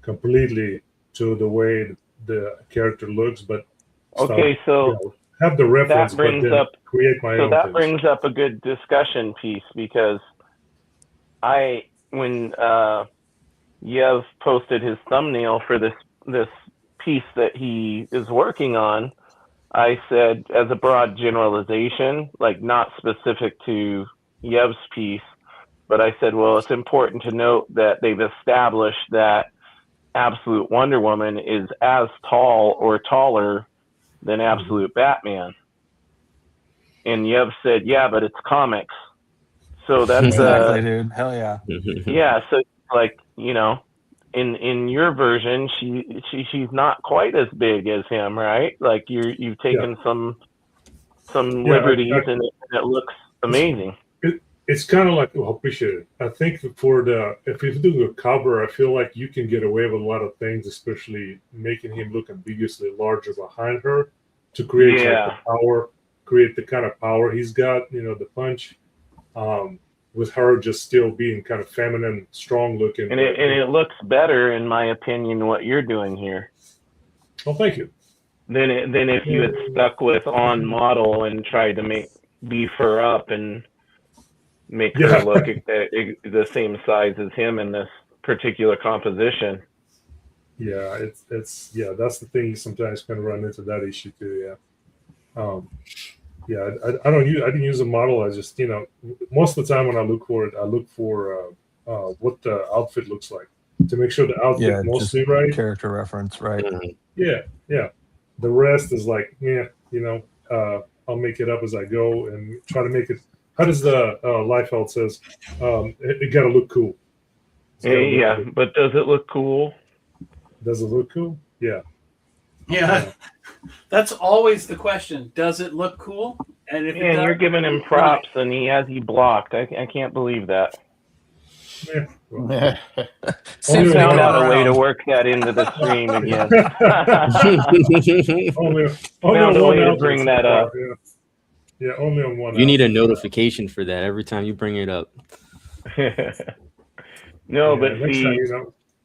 completely to the way the character looks, but
Okay, so
have the reference,
that brings
but then
up
create my
so
own
that
things.
brings up a good discussion piece, because when Yev posted his thumbnail for this piece that he is working on, I said, as a broad generalization, like not specific to Yev's piece, but I said, well, it's important to note that they've established that Absolute Wonder Woman is as tall or taller than Absolute Batman. And Yev said, yeah, but it's comics. So that's
Exactly, dude. Hell yeah.
yeah. So like, you know, in your version, she's not quite as big as him, right? Like you've taken some liberties, and it looks amazing.
It's kind of like, well, appreciate it. I think for if you do a cover, I feel like you can get away with a lot of things, especially making him look ambiguously larger behind her to create like the power, create the kind of power he's got, you know, the punch, with her just still being kind of feminine, strong looking.
And it looks better, in my opinion, what you're doing here.
Well, thank you.
Than if you had stuck with on model and tried to beef her up and make her look the same size as him in this particular composition.
Yeah, it's that's the thing. You sometimes kind of run into that issue too. Yeah. I didn't use a model. I just, you know, most of the time when I look for it, I look for what the outfit looks like to make sure the outfit mostly right.
Character reference, right?
Yeah. The rest is like, you know, I'll make it up as I go and try to make it. How does the Liefeld says? It got to look cool.
But does it look cool?
Does it look cool? Yeah.
That's always the question. Does it look cool? And if
you're giving him props, and he has you blocked. I can't believe that.
Yeah.
We found out a way to work that into the stream again. Found a way to bring that up.
Yeah, only on one.
You need a notification for that every time you bring it up.
No, but see,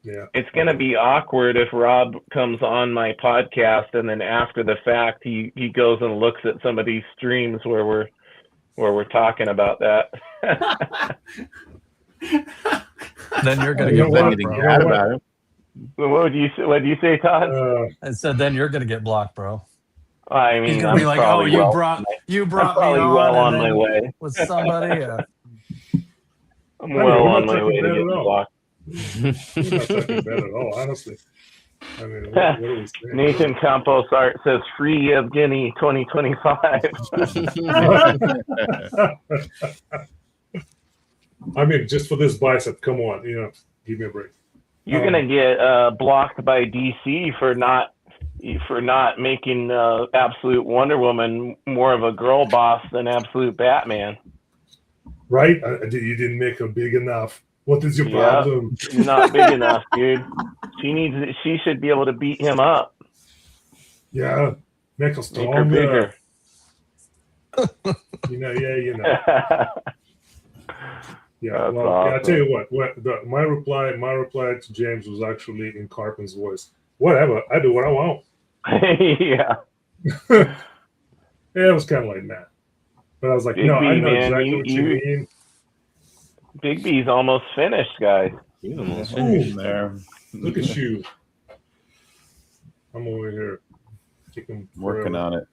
it's going to be awkward if Rob comes on my podcast and then after the fact he goes and looks at some of these streams where we're talking about that.
Then you're going to get blocked, bro.
What do you say, Todd?
I said then you're going to get blocked, bro.
I mean,
he's gonna be like, "Oh, you brought me on,
well on my way
with somebody."
I'm well on my way to get blocked.
I'm not talking bad at all, honestly. I mean, what are we saying?
Nathan Campos Art says free Evgeny 2025.
I mean, just for this bicep, come on, you know, give me a break.
You're gonna get blocked by DC for not making Absolute Wonder Woman more of a girl boss than Absolute Batman.
Right? You didn't make her big enough. What is your problem?
Not big enough, dude. She should be able to beat him up.
Yeah, make her stronger.
Make her
bigger. you know. Yeah,
that's
well,
awesome.
I tell you what. My reply to James was actually in Carpen's voice. Whatever, I do what I want.
Yeah.
It was kind of like that, but I was like,
Big
no,
B,
I know
man,
exactly what you mean.
Big B's almost finished, guys.
You almost finished
there.
Look at you. I'm over here
working on it.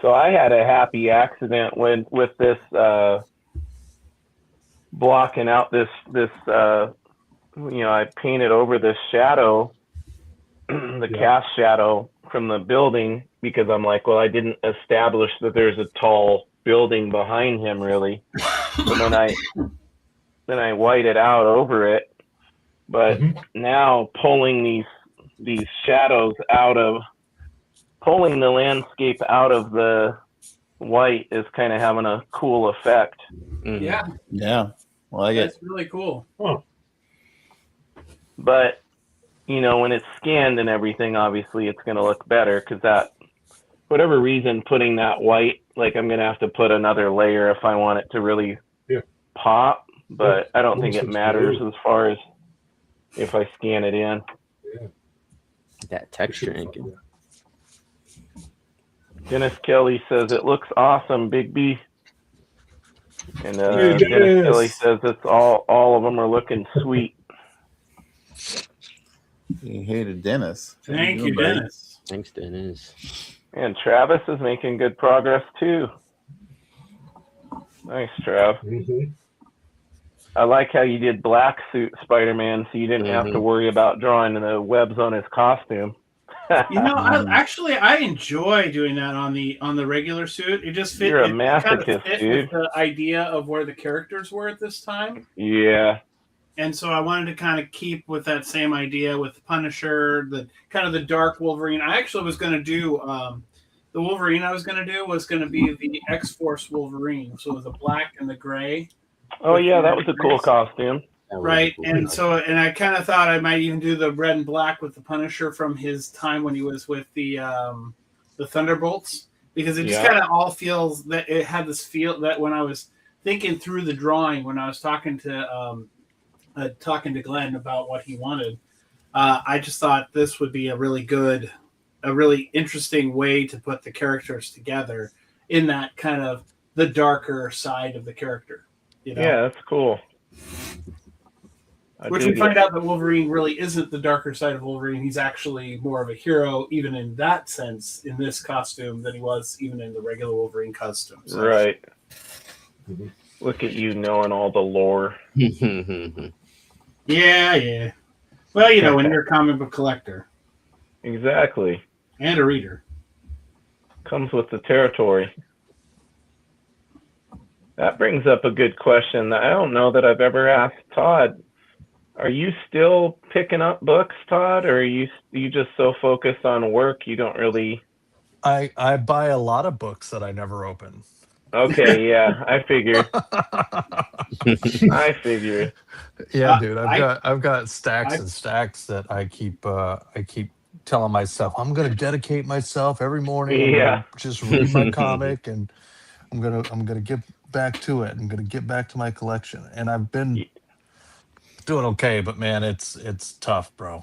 So I had a happy accident with this blocking out this I painted over this shadow the
Yeah.
cast shadow from the building because I'm like, well, I didn't establish that there's a tall building behind him really. So then I whited out over it. But now pulling these shadows pulling the landscape out of the white is kind of having a cool effect.
Mhm.
Yeah,
Yeah. Well, I get
that's really cool.
Oh,
But when it's scanned and everything, obviously it's going to look better because that, whatever reason, putting that white, like I'm going to have to put another layer if I want it to really pop. But I don't think it matters as far as if I scan it in.
yeah.
That texture inking.
Dennis Kelly says it looks awesome, Big B. And
Hey,
Dennis
Dennis.
Kelly says it's all of them are looking sweet.
you hated Dennis. How
Thank
doing,
you,
buddy?
Dennis.
Thanks, Dennis.
And Travis is making good progress too. Nice, Trav.
Mhm.
I like how you did black suit Spider-Man, so you didn't have to worry about drawing the webs on his costume.
I enjoy doing that on the regular suit. It just fit.
You're a
it kind of
masochist,
fit
dude.
with the idea of where the characters were at this time,
Yeah.
and so I wanted to kind of keep with that same idea with the Punisher, the kind of the dark Wolverine. I actually was going to do the Wolverine. I was going to do was going to be the X-Force Wolverine, so the black and the gray.
Oh yeah, that was a cool costume.
That was
Right,
cool.
and I kind of thought I might even do the red and black with the Punisher from his time when he was with the Thunderbolts, because it just
Yeah.
kind of all feels that it had this feel that when I was thinking through the drawing, when I was talking to Glenn about what he wanted, I just thought this would be a really interesting way to put the characters together in that kind of the darker side of the character.
Yeah, that's cool. I
Which
dig
we find
it.
out that Wolverine really isn't the darker side of Wolverine. He's actually more of a hero, even in that sense, in this costume, than he was even in the regular Wolverine costume. So,
Right.
Mhm.
Look at you knowing all the lore.
Yeah. Well, when you're a comic book collector
Exactly.
and a reader.
Comes with the territory. That brings up a good question that I don't know that I've ever asked Todd. Are you still picking up books, Todd, or are you just so focused on work you don't really?
I buy a lot of books that I never open.
Okay, yeah, I figured. I figured.
Yeah, dude, I've got stacks and stacks that I keep telling myself I'm going to dedicate myself every morning. I'm
Yeah.
gonna just read my comic, and I'm gonna get back to it. I'm gonna get back to my collection, and I've been doing okay, but man, it's tough, bro.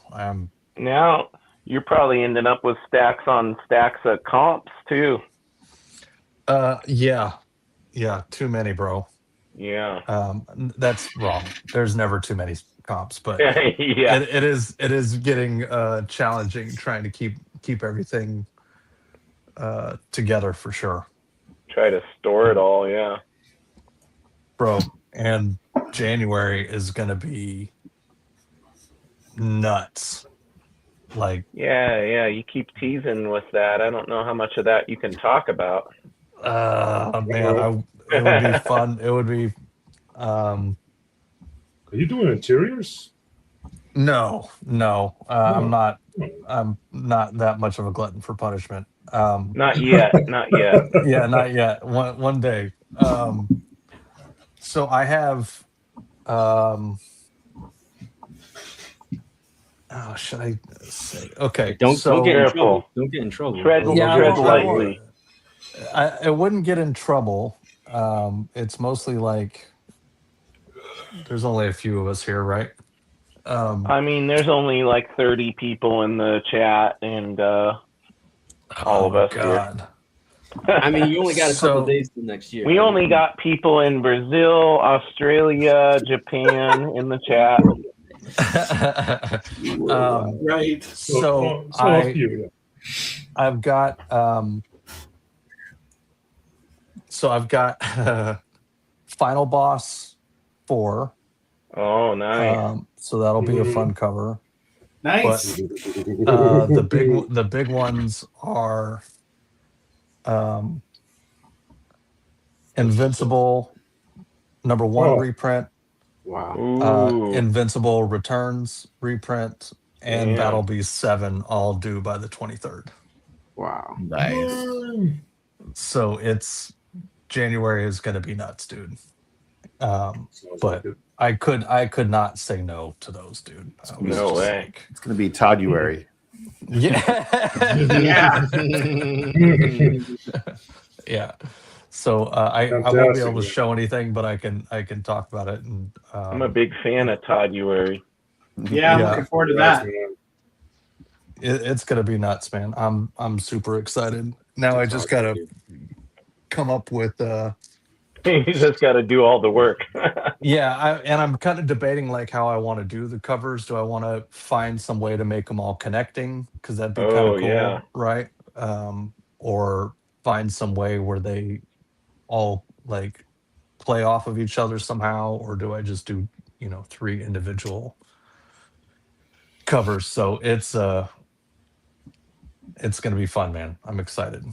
Now you're probably ending up with stacks on stacks of comps too.
Yeah, too many, bro.
Yeah.
That's wrong. There's never too many comps, but
Yeah.
it is getting challenging trying to keep everything together for sure,
Try to store it all. Yeah.
bro. And January is gonna be nuts. Like,
Yeah. You keep teasing with that. I don't know how much of that you can talk about.
man, it would be fun. It would be.
Are you doing interiors?
No. I'm not that much of a glutton for punishment.
Not yet. Not yet.
Yeah, not yet. One day. So I have. Should I say? Okay.
Don't
so
get in
Careful.
trouble. Don't get in trouble.
Tread-
Yeah,
tread
I
lightly.
it wouldn't get in trouble. It's mostly like there's only a few of us here, right?
I mean, there's only like 30 people in the chat, and all of us here.
God.
I mean, you only got a couple
So-
days till next year.
We only got people in Brazil, Australia, Japan in the chat.
Right.
So
a few, yeah.
I've got Final Boss 4.
Oh, nice.
So that'll be a fun cover.
Nice.
The big ones are Invincible #1
Oh.
reprint,
Wow.
Ooh,
Invincible Returns reprint, and
Damn.
Battle Beast 7 all due by the 23rd.
Wow.
Nice.
So it's January is going to be nuts, dude.
Sounds
But
like it.
I could not say no to those, dude. I was
No
just
way.
like,
It's gonna be Todduary.
yeah,
Yeah.
yeah. So I won't be
Fantastic,
able to
man.
show anything, but I can talk about it. And
I'm a big fan of Todduary.
Yeah, I'm
Yeah.
looking forward to
Congrats,
that.
man.
it's gonna be nuts, man. I'm super excited. Now I
That's
just
awesome,
gotta
dude.
come up with
You just got to do all the work.
yeah. I'm kind of debating like how I want to do the covers. Do I want to find some way to make them all connecting? Because that'd be kind
Oh,
of cool,
yeah.
right? Or find some way where they all like play off of each other somehow, or do I just do 3 individual covers? So it's gonna be fun, man. I'm excited.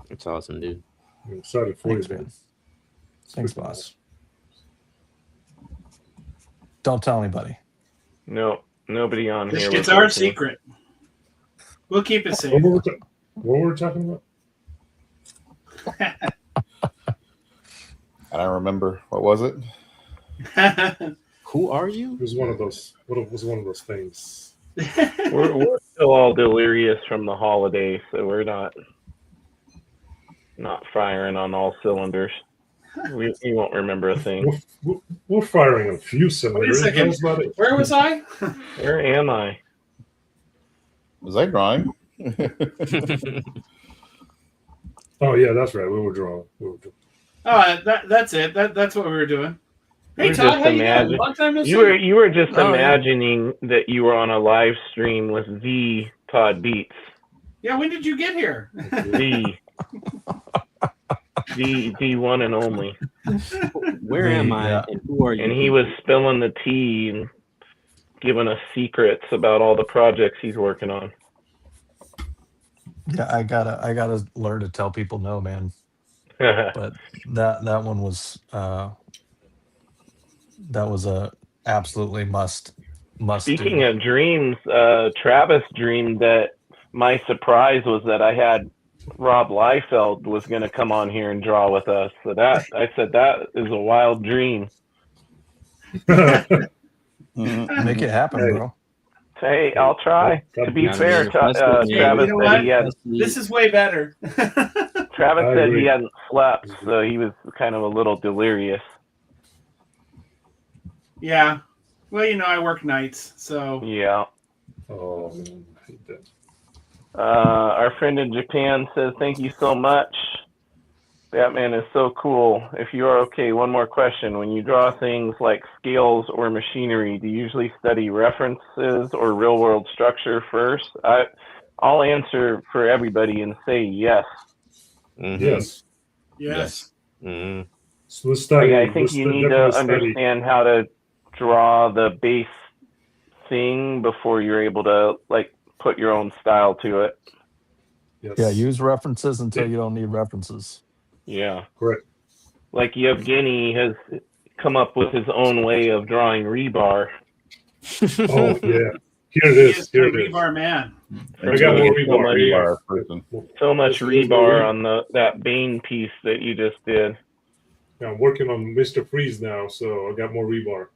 That's awesome, dude.
I'm excited for
Thanks,
you,
man.
man.
Thanks, boss. Don't tell anybody.
No, nobody on here.
It's
was
our
listening.
secret. We'll keep it safe.
What were we talking about?
I don't remember. What was it?
Who are you?
It was one of those. What was one of those things?
We're still all delirious from the holidays, so we're not firing on all cylinders. We won't remember a thing.
We're firing a few
Wait a
cylinders.
second.
That's about it.
Where was I?
Where am I?
Was I drawing?
Oh yeah, that's right. We were drawing.
Oh, that's it. That's what we were doing. Hey
We're
Todd,
just
how you doing?
imagine-
Long time no see.
You were just
Oh, yeah.
imagining that you were on a live stream with the Todd Beats.
Yeah, when did you get here?
The one and only.
Where am I?
Yeah.
And who are you?
And he was spilling the tea and giving us secrets about all the projects he's working on.
Yeah, I gotta learn to tell people no, man. But that one was a absolutely must.
Speaking
do.
of dreams, Travis dreamed that my surprise was that I had Rob Liefeld was going to come on here and draw with us. So I said that is a wild dream.
Make it happen,
Hey.
bro.
Hey, I'll try. To be
Gotta
fair,
be impressed with me.
Travis
You know
said
what?
he had
This is way better.
Travis
I
said
agree.
he hadn't slept, so he was kind of a little delirious.
Yeah. Well, I work nights, so
Yeah.
Oh man, I hate that.
Our friend in Japan says, thank you so much. Batman is so cool. If you are okay, one more question. When you draw things like scales or machinery, do you usually study references or real world structure first? I'll answer for everybody and say yes.
Mhm.
Yes.
yes.
Mhm.
So let's study.
I think you need to understand how to draw the base thing before you're able to put your own style to it.
Yes.
Yeah, use references until you don't need references.
Yeah.
Correct.
Like Yevgeny has come up with his own way of drawing rebar.
Oh yeah. Here it
He
is.
is
Here
the
it is.
rebar man.
I got more
It's
rebar. Here.
Person.
So much
This is
rebar
the-
on that Bane piece that you just did.
Yeah, I'm working on Mr. Freeze now, so I got more rebar.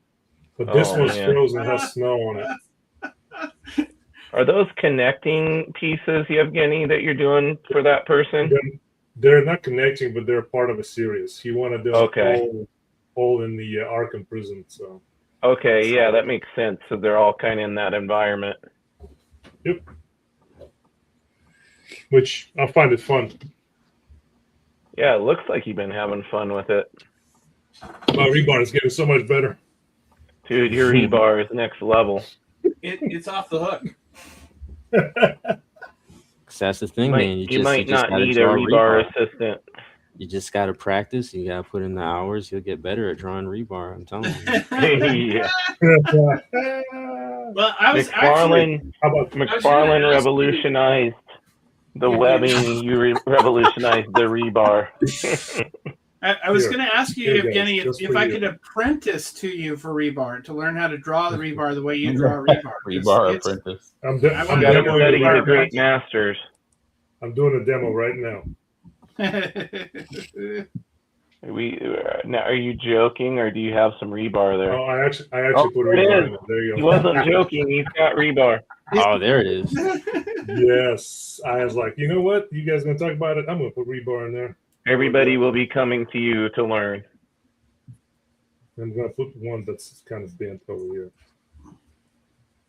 But this
Oh,
one's
man.
frozen, has snow on it.
Are those connecting pieces, Yevgeny, that you're doing for that person?
They're not connecting, but they're part of a series. He wanted to do
Okay.
all in the Arkham prison. So
Okay, yeah, that makes sense. So they're all kind of in that environment.
which I find it fun.
Yeah, it looks like you've been having fun with it.
My rebar is getting so much better.
Dude, your rebar is next level.
It's off the hook.
'Cause that's the thing, man.
You might not
gotta
need a
draw
rebar assistant.
You just gotta practice. You gotta put in the hours. You'll get better at drawing rebar. I'm telling you.
Yeah.
Well, I was actually.
McFarlane
How about
McFarlane revolutionized the webbing. You revolutionized the rebar.
I was
Here.
going to ask you,
Here, guys,
Evgeny,
just
if
for
I
you.
could apprentice to you for rebar to learn how to draw the rebar the way you draw rebar. 'Cause
Rebar
it's-
apprentice.
I'm
I wanna
Got to
demoing
study
it
the
right
great
now.
masters.
I'm doing a demo right now.
Now, are you joking, or do you have some rebar there?
Oh, I actually
Oh,
put
there it
rebar
is.
in it. There you
He
go.
wasn't joking. He's got rebar.
Oh, there it is.
Yes, I was like, you know what? You guys gonna talk about it? I'm gonna put rebar in there.
Everybody will be coming to you to learn.
I'm gonna put one that's kind of bent over here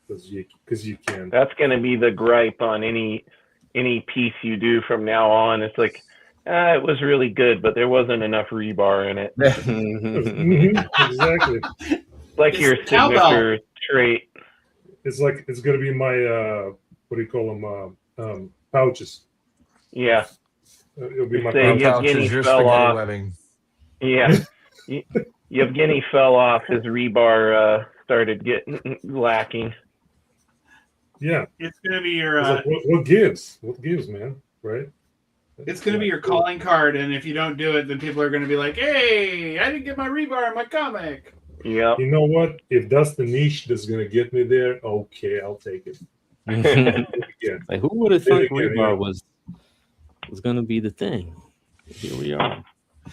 because you can.
That's going to be the gripe on any piece you do from now on. It's like, it was really good, but there wasn't enough rebar in it.
Mhm, exactly.
Like
It's
your
the cowbell.
signature trait.
It's like it's gonna be my what do you call them? Pouches.
Yeah,
It'll be my
Say,
Your
pouches.
yeah.
pouch
Yevgeny
is your
fell
spaghetti
off.
webbing.
yeah. Yevgeny fell off. His rebar started getting lacking.
Yeah.
It's going to be your.
It's like, what gives? What gives, man? Right?
It's going to be your calling card, and if you don't do it, then people are going to be like, "Hey, I didn't get my rebar in my comic."
Yep.
You know what? If that's the niche that's gonna get me there, okay, I'll take it. Yeah.
Like, who would have
There
thought
you go,
rebar
yeah.
was gonna be the thing? Here we are.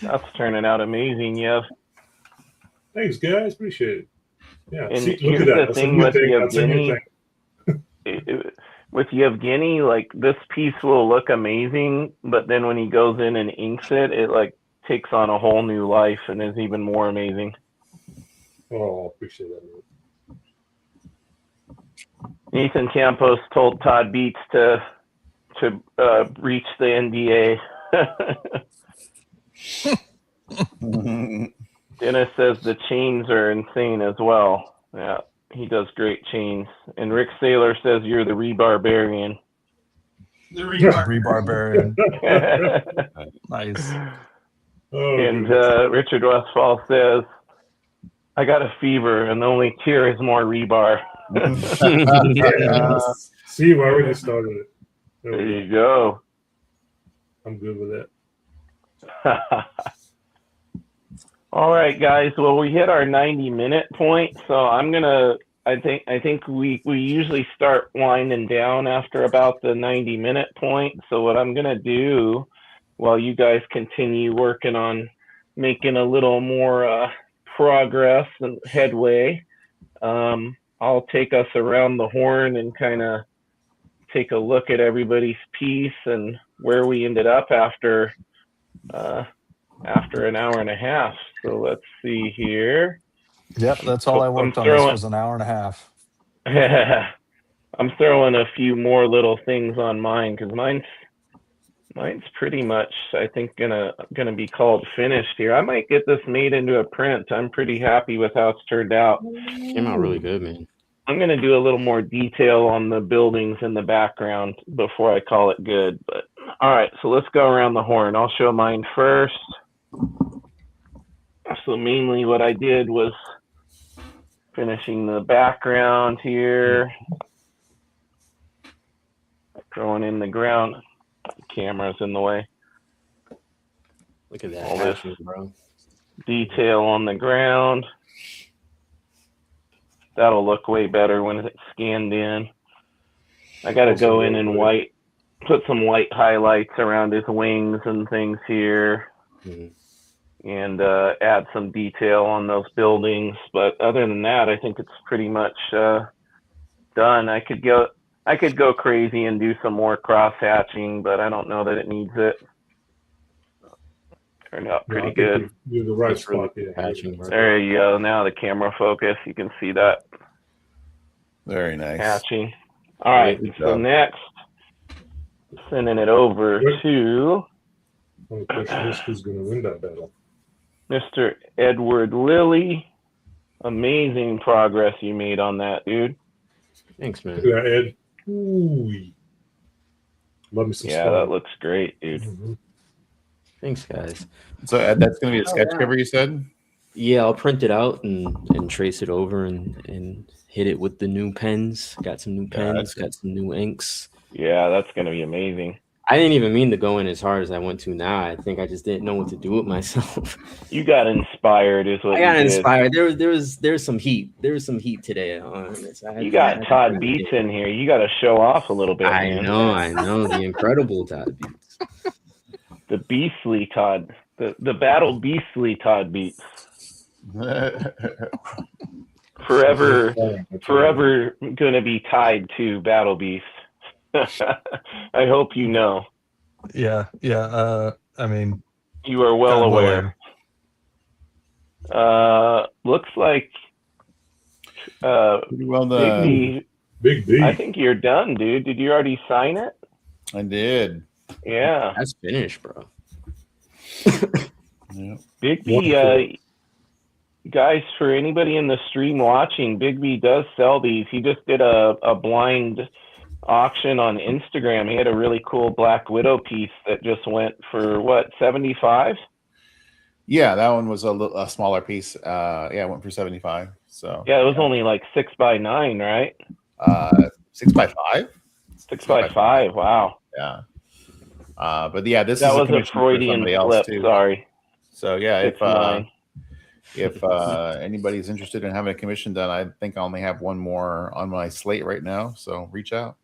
That's turning out amazing, Yev.
Thanks, guys. Appreciate it. Yeah.
And
See, look
here's
at that.
the
That's a
thing
new
with
thing. That's a new
Yevgeny.
thing.
With Yevgeny, like, this piece will look amazing, but then when he goes in and inks it, it like takes on a whole new life and is even more amazing.
Oh, appreciate that, man.
Nathan Campos told Todd Beats to reach the NDA. Dennis says the chains are insane as well. Yeah, he does great chains. And Rick Saylor says you're the rebarbarian.
The rebar.
Rebarbarian. Nice.
Oh,
And
goodness.
Richard Westfall says, I got a fever, and the only cure is more rebar.
Yes. See, we already started it. There
There
we go.
you go.
I'm good with that.
All right, guys. Well, we hit our 90-minute point, so I think we usually start winding down after about the 90-minute point. So what I'm gonna do, while you guys continue working on making a little more progress and headway, I'll take us around the horn and kind of take a look at everybody's piece and where we ended up after an hour and a half. So let's see here.
Yep, that's all I worked on. This was an hour and a half.
I'm throwing a few more little things on mine because mine's pretty much, I think, gonna be called finished here. I might get this made into a print. I'm pretty happy with how it's turned out.
Came out really good, man.
I'm gonna do a little more detail on the buildings in the background before I call it good. But all right, so let's go around the horn. I'll show mine first. So mainly what I did was finishing the background here, throwing in the ground. Camera's in the way.
Look at that
All this
hatching, bro.
detail on the ground. That'll look way better when it's scanned in. I got to go in and put some white highlights around his wings and things here.
Mhm.
And add some detail on those buildings. But other than that, I think it's pretty much done. I could go crazy and do some more cross hatching, but I don't know that it needs it. Turned out
No, I
pretty
think
good.
You're the right
That's really
spot. Yeah.
hatching, bro.
There you go. Now the camera focus, you can see that
Very nice.
hatching. All right,
Good
so
job.
next, sending it over to
Only question is who's going to win that battle.
Mr. Edward Lilly. Amazing progress you made on that, dude.
Thanks, man.
Look at that, Ed. Ooh. Love me some
Yeah,
Spawn.
that looks great, dude.
Mhm.
Thanks, guys.
So Ed, that's going to be a sketch
yeah.
cover, you said?
Yeah, I'll print it out and trace it over and hit it with the new pens. Got some new pens, got some new inks.
Yeah, that's gonna be amazing.
I didn't even mean to go in as hard as I went to now. I think I just didn't know what to do with myself.
You got inspired, is what
I got
you did.
inspired. There's some heat. There was some heat today on this.
You got Todd Beats in here. You got to show off a little bit.
I
man.
know. The incredible Todd Beats.
The beastly Todd, the battle beastly Todd Beats. Forever going to be tied to Battle Beast. I hope you know.
Yeah. I mean,
You are well
God
aware. Looks like
Pretty well done.
Big B.
I think you're done, dude. Did you already sign it?
I did.
Yeah.
That's finished, bro.
Yeah.
Big B,
Wonderful.
guys, for anybody in the stream watching, Big B does sell these. He just did a blind auction on Instagram. He had a really cool Black Widow piece that just went for what, 75?
Yeah, that one was a smaller piece. Yeah, it went for 75. So
Yeah, it was only like 6x9, right?
6x5.
6x5. Wow.
Yeah. But yeah, this
That
is
was a
commission for
Freudian
somebody else
slip.
too.
Sorry.
So yeah,
6x9.
if anybody's interested in having a commission done, I think I only have one more on my slate right now. So reach out.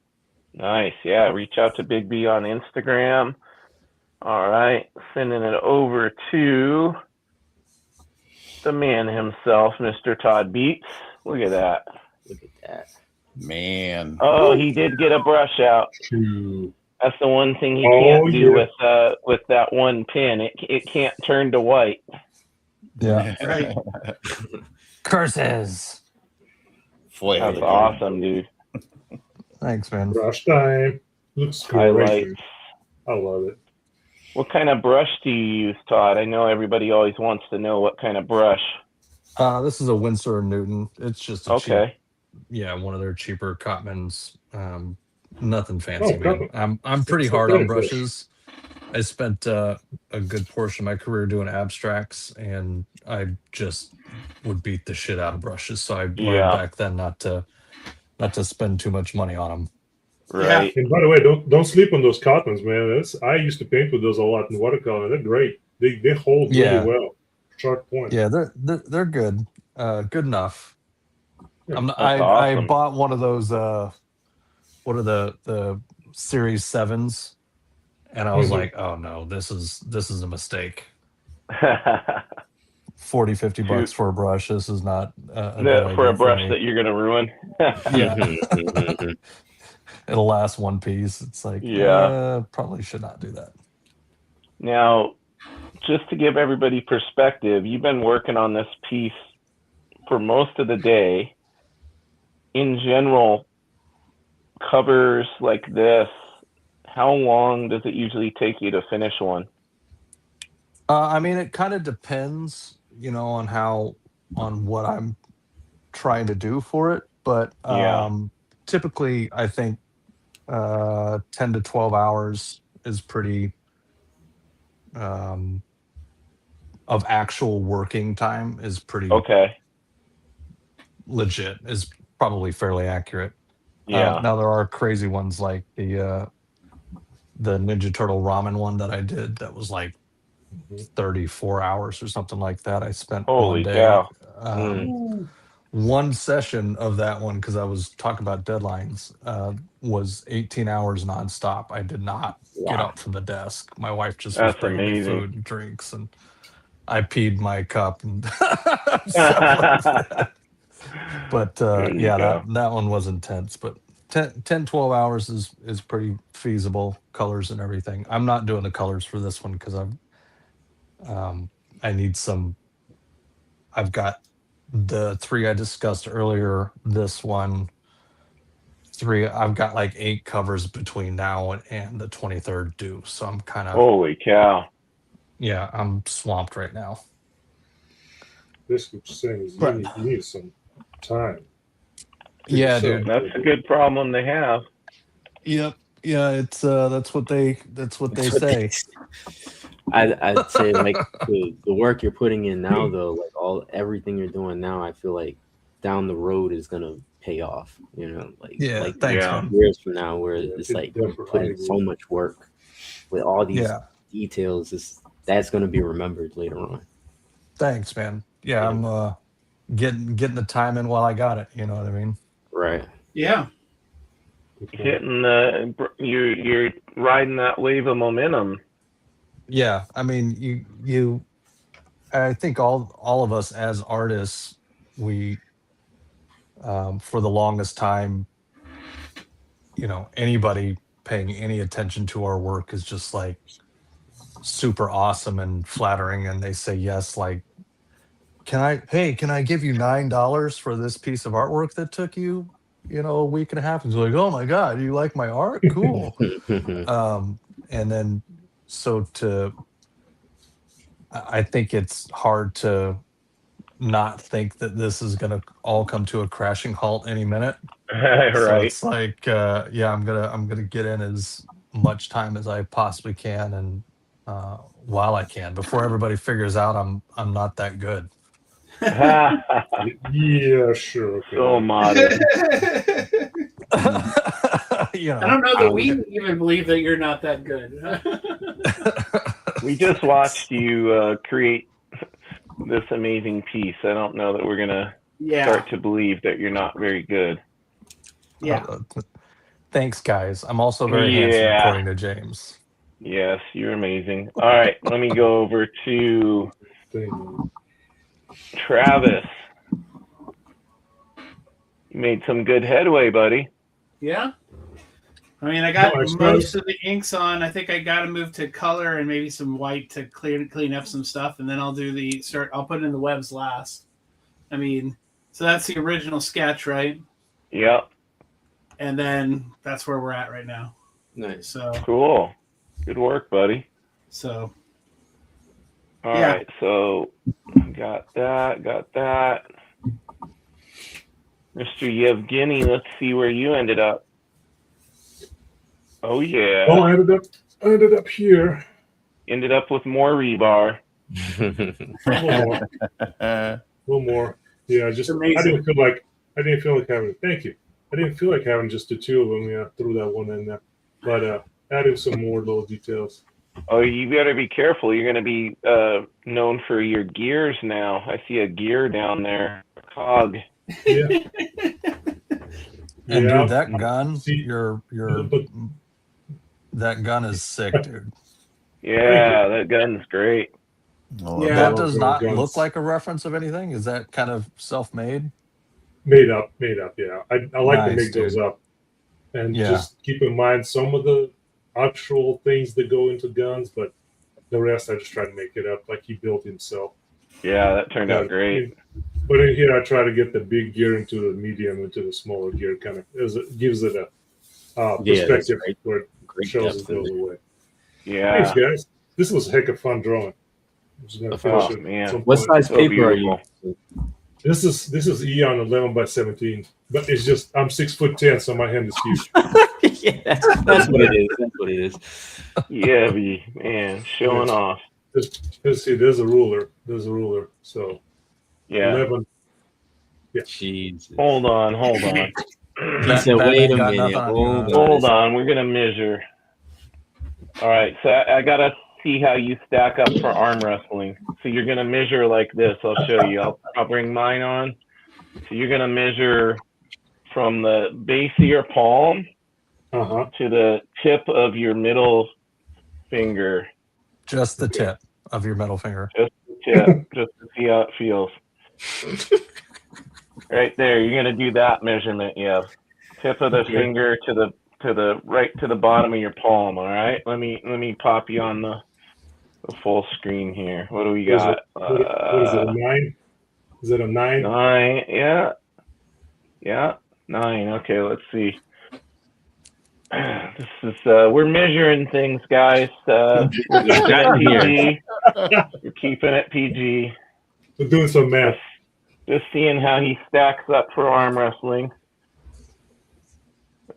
Nice. Yeah. Reach out to Big B on Instagram. All right. Sending it over to the man himself, Mr. Todd Beats. Look at that.
Look at that.
Man.
Oh, he did get a brush out.
Shoot.
That's the one thing he
Oh,
can't do
yeah.
with that one pin. It can't turn to white.
yeah.
Right.
Curses.
Flair.
That's awesome, dude.
Thanks, man.
Brush time. Looks great.
Highlights.
I love it.
What kind of brush do you use, Todd? I know everybody always wants to know what kind of brush.
This is a Winsor & Newton. It's just a cheap,
Okay.
one of their cheaper Cotmans. Nothing fancy,
Oh,
man.
Cotman.
I'm pretty
It's
hard
a
on
good brush.
brushes. I spent a good portion of my career doing abstracts, and I just would beat the shit out of brushes. So I learned
Yeah.
back then not to spend too much money on them.
Right.
And by the way, don't sleep on those Cotmans, man. I used to paint with those a lot in watercolor. They're great. They hold
Yeah.
really well. Sharp point.
Yeah, they're good. Good enough.
Yeah,
I
awesome.
bought one of those. What are the Series 7s? And I was
Mhm.
like, oh no, this is a mistake. 40, 50 bucks for a brush. This is not a good
For a
idea
brush
me.
that you're gonna ruin.
Yeah,
Mhm.
it'll last one piece. It's like,
Yeah.
probably should not do that.
Now, just to give everybody perspective, you've been working on this piece for most of the day. In general, covers like this, how long does it usually take you to finish one?
I mean, it kind of depends, on what I'm trying to do for it. But
Yeah.
typically, I think 10 to 12 hours is pretty of actual working time is pretty
Okay.
legit. Is probably fairly accurate.
Yeah.
Now there are crazy ones like the Ninja Turtle ramen one that I did that was like 34 hours or something like that. I spent
Holy
one day.
cow.
One session of that one, because I was talking about deadlines, was 18 hours nonstop. I did not get up from the desk. My wife just was
That's
bringing me
amazing.
food and drinks, and I peed my cup and stuff like that. But
There you
yeah,
go.
that one was intense. But 10, 12 hours is pretty feasible. Colors and everything. I'm not doing the colors for this one because I need some. I've got the 3 I discussed earlier. This one, 3. I've got like 8 covers between now and the 23rd due. So I'm kind of
Holy cow.
I'm swamped right now.
This keeps saying
But-
you need some time.
Yeah,
So-
dude.
That's a good problem to have.
Yep. Yeah, it's that's what they say.
I'd say like the work you're putting in now, though, like everything you're doing now, I feel like down the road is gonna pay off. You know,
Yeah,
like
thanks,
Yeah.
man.
years from now, where
Yeah,
it's
it
like you put in
definitely
so
will.
much work with all these
Yeah,
details. That's gonna be remembered later on.
thanks, man. Yeah, I'm getting the time in while I got it. You know what I mean?
Right.
Yeah.
Hitting you're riding that wave of momentum.
Yeah, I mean, you. I think all of us as artists, we for the longest time, anybody paying any attention to our work is just like super awesome and flattering, and they say yes, like, can I give you $9 for this piece of artwork that took you, a week and a half? It's like, oh my God, you like my art? Cool. And then so I think it's hard to not think that this is going to all come to a crashing halt any minute. So
Right.
it's like, yeah, I'm gonna get in as much time as I possibly can, and while I can, before everybody figures out I'm not that good.
Yeah, sure. Okay.
So modern.
I don't know that we even believe that you're not that good.
We just watched you create this amazing piece. I don't know that we're gonna start to believe that you're not very good.
Yeah.
Thanks, guys. I'm also very handsome, according to James.
Yes, you're amazing. All right, let me go over to Travis. You made some good headway, buddy.
Yeah. I mean, I got most of the inks on. I think I got to move to color and maybe some white to clean up some stuff, and then I'll do I'll put in the webs last. I mean, so that's the original sketch, right?
Yep.
And then that's where we're at right now.
Nice.
So
cool. Good work, buddy.
So.
All right. So got that. Mr. Yevgeny, let's see where you ended up. Oh yeah.
Oh, I ended up here.
Ended up with more rebar.
One more. Yeah, I didn't feel like having. Thank you. I didn't feel like having just the two of them. Yeah, threw that one in there, but added some more little details.
Oh, you better be careful. You're going to be known for your gears now. I see a gear down there, cog.
Yeah.
And dude, that gun, that gun is sick, dude.
Yeah, that gun's great.
That does not look like a reference of anything. Is that kind of self-made?
Made up. Yeah, I like to make those up, and
Yeah.
just keep in mind some of the actual things that go into guns, but the rest I just try to make it up, like he built himself.
Yeah, that turned out great.
But in here, I try to get the big gear into the medium, into the smaller gear, kind of gives it a perspective where it shows it goes away.
Yeah.
Thanks, guys. This was a heck of fun drawing. I'm just gonna finish it.
Man.
What size paper are you?
This is Eon 11x17, but it's just I'm 6'10", so my hand is huge.
Yeah, that's what it is. That's what it is.
Yeah, man, showing off.
Let's see, there's a ruler. So
yeah.
11. Yeah.
Jesus.
Hold on.
He said, "Wait a minute.
Hold on. We're gonna measure." All right. So I gotta see how you stack up for arm wrestling. So you're gonna measure like this. I'll show you. I'll bring mine on. So you're gonna measure from the base of your palm to the tip of your middle finger.
Just the tip of your middle finger.
Just the tip, just to see how it feels. Right there, you're gonna do that measurement. Yeah, tip of the finger to the right to the bottom of your palm. All right. Let me pop you on the full screen here. What do we got?
What is it? A 9? Is it a 9?
9. Yeah. 9. Okay. Let's see. This is we're measuring things, guys. We're keeping it PG.
We're doing some math.
Just seeing how he stacks up for arm wrestling.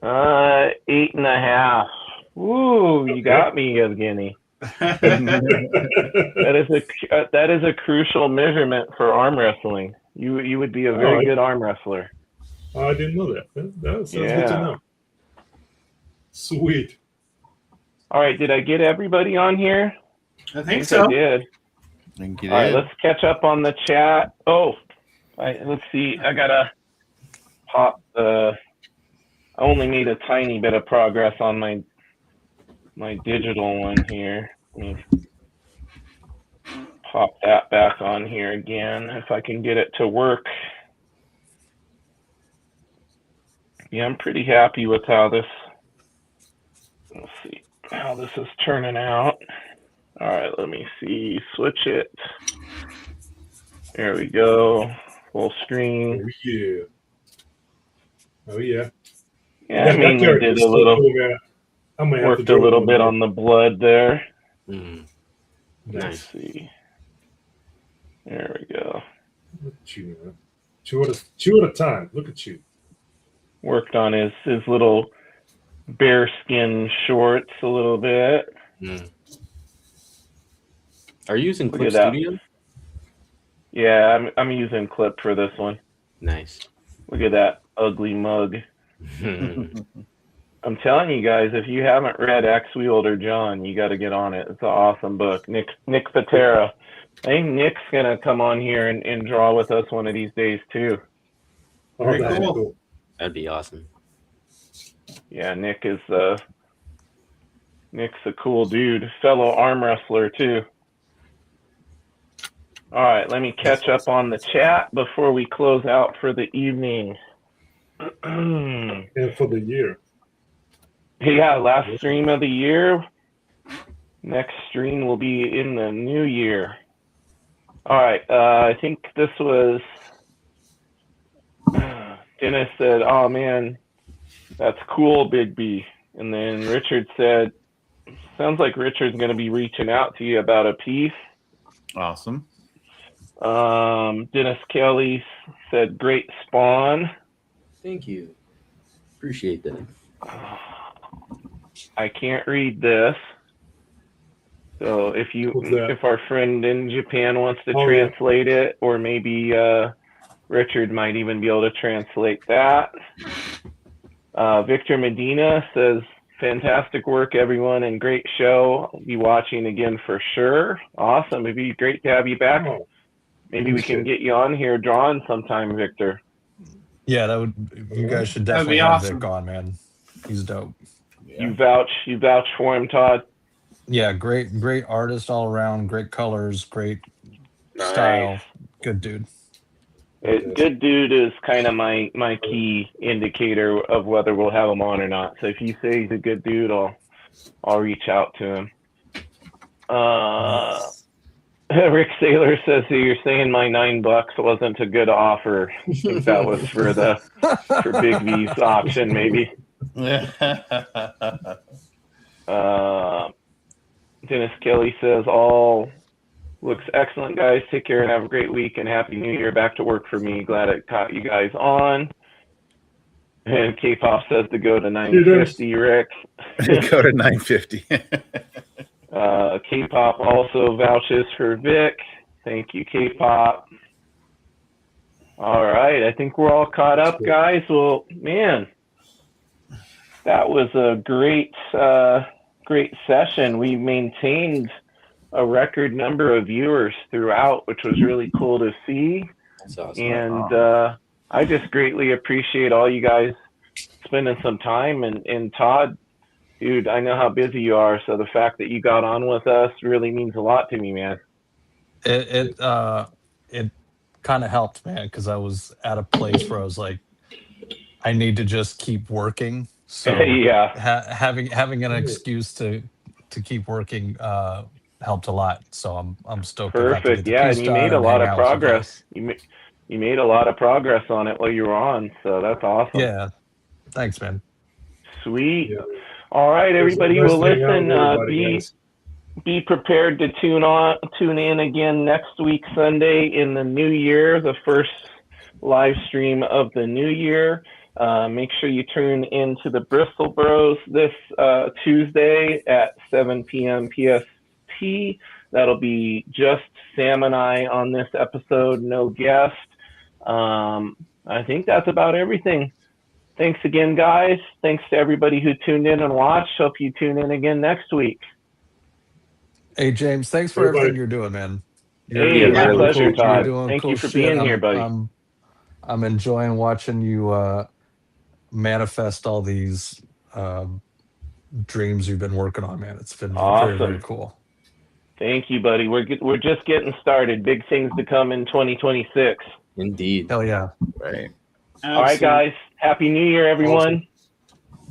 8.5. Woo, you got me, Evgeny. That is a crucial measurement for arm wrestling. You would be a very good arm wrestler.
I didn't know that. That sounds good to
Yeah.
know. Sweet.
All right, did I get everybody on here?
I think so.
I did.
Thank you.
All right, let's catch up on the chat. Oh, let's see. I gotta pop the. I only made a tiny bit of progress on my digital one here. Let me pop that back on here again if I can get it to work. Yeah, I'm pretty happy with how this. Let's see how this is turning out. All right, let me see. Switch it. There we go. Full screen.
Oh yeah. Oh yeah.
Yeah, I mainly did a little.
I might have
Worked
to
a little bit on the blood there.
Mm.
Nice.
Let's see. There we go.
Look at you, man. Two at a time. Look at you.
Worked on his little bearskin shorts a little bit.
Mm. Are you using
Look
Clip
at that.
Studio?
Yeah, I'm using Clip for this one.
Nice.
Look at that ugly mug. I'm telling you guys, if you haven't read X Wielder John, you got to get on it. It's an awesome book. Nick Patera. I think Nick's gonna come on here and draw with us one of these days too.
Oh,
Very
that's
cool.
cool.
That'd be awesome.
Yeah, Nick's a cool dude, fellow arm wrestler too. All right, let me catch up on the chat before we close out for the evening.
And for the year.
Yeah, last stream of the year. Next stream will be in the new year. All right, I think this was Dennis said, "Oh man, that's cool, Big B." And then Richard said, "Sounds like Richard's going to be reaching out to you about a piece."
Awesome.
Dennis Kelly said, "Great spawn."
Thank you. Appreciate that.
I can't read this. So if our friend in Japan wants to translate it, or maybe Richard might even be able to translate that. Victor Medina says, "Fantastic work, everyone, and great show. I'll be watching again for sure." Awesome. It'd be great to have you back.
Oh,
Maybe we can get you on here drawing sometime, Victor.
Yeah, that would. You guys should
That'd be
definitely have
awesome.
Vic on, man. He's dope.
You vouch for him, Todd.
Yeah, great artist all around. Great colors, great style. Good dude.
Good dude is kind of my key indicator of whether we'll have him on or not. So if you say he's a good dude, I'll reach out to him. Rick Saylor says, "So you're saying my $9 wasn't a good offer?" I think that was for Big V's auction, maybe. Dennis Kelly says, "All looks excellent, guys. Take care and have a great week and Happy New Year. Back to work for me. Glad I caught you guys on." And K-Pop says to go to 950, Rick.
Go to 950.
K-Pop also vouches for Vic. Thank you, K-Pop. All right, I think we're all caught up, guys. Well, man, that was a great session. We maintained a record number of viewers throughout, which was really cool to see.
That's awesome.
And I just greatly appreciate all you guys spending some time. And Todd, dude, I know how busy you are, so the fact that you got on with us really means a lot to me, man.
It kind of helped, man, because I was at a place where I was like, I need to just keep working. So
Yeah.
having an excuse to keep working helped a lot. So I'm stoked.
Perfect. Yeah, and you made a lot of progress. You made a lot of progress on it while you were on, so that's awesome.
Yeah. Thanks, man.
Sweet.
Yeah.
All right, everybody.
Nice
Well,
to hang out
listen.
with everybody, guys.
Be prepared to tune in again next week, Sunday, in the new year, the first live stream of the new year. Make sure you tune into the Bristol Bros this Tuesday at 7 p.m. RP. That'll be just Sam and I on this episode, no guest. I think that's about everything. Thanks again, guys. Thanks to everybody who tuned in and watched. Hope you tune in again next week.
Hey, James, thanks for everything you're doing, man.
Hey, my
doing
pleasure,
you're
Todd.
doing
Thank
cool
you for
shit.
being here, buddy.
I'm enjoying watching you manifest all these dreams you've been working on, man. It's been
Awesome.
very, very cool.
Thank you, buddy. We're just getting started. Big things to come in 2026.
Indeed.
Hell yeah.
Right.
All right, guys. Happy New Year, everyone.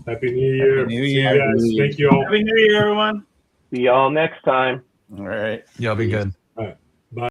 Happy New Year.
Happy New
See you
Year.
guys. Thank you all.
Happy New Year, everyone.
See y'all next time.
All right.
Y'all be good.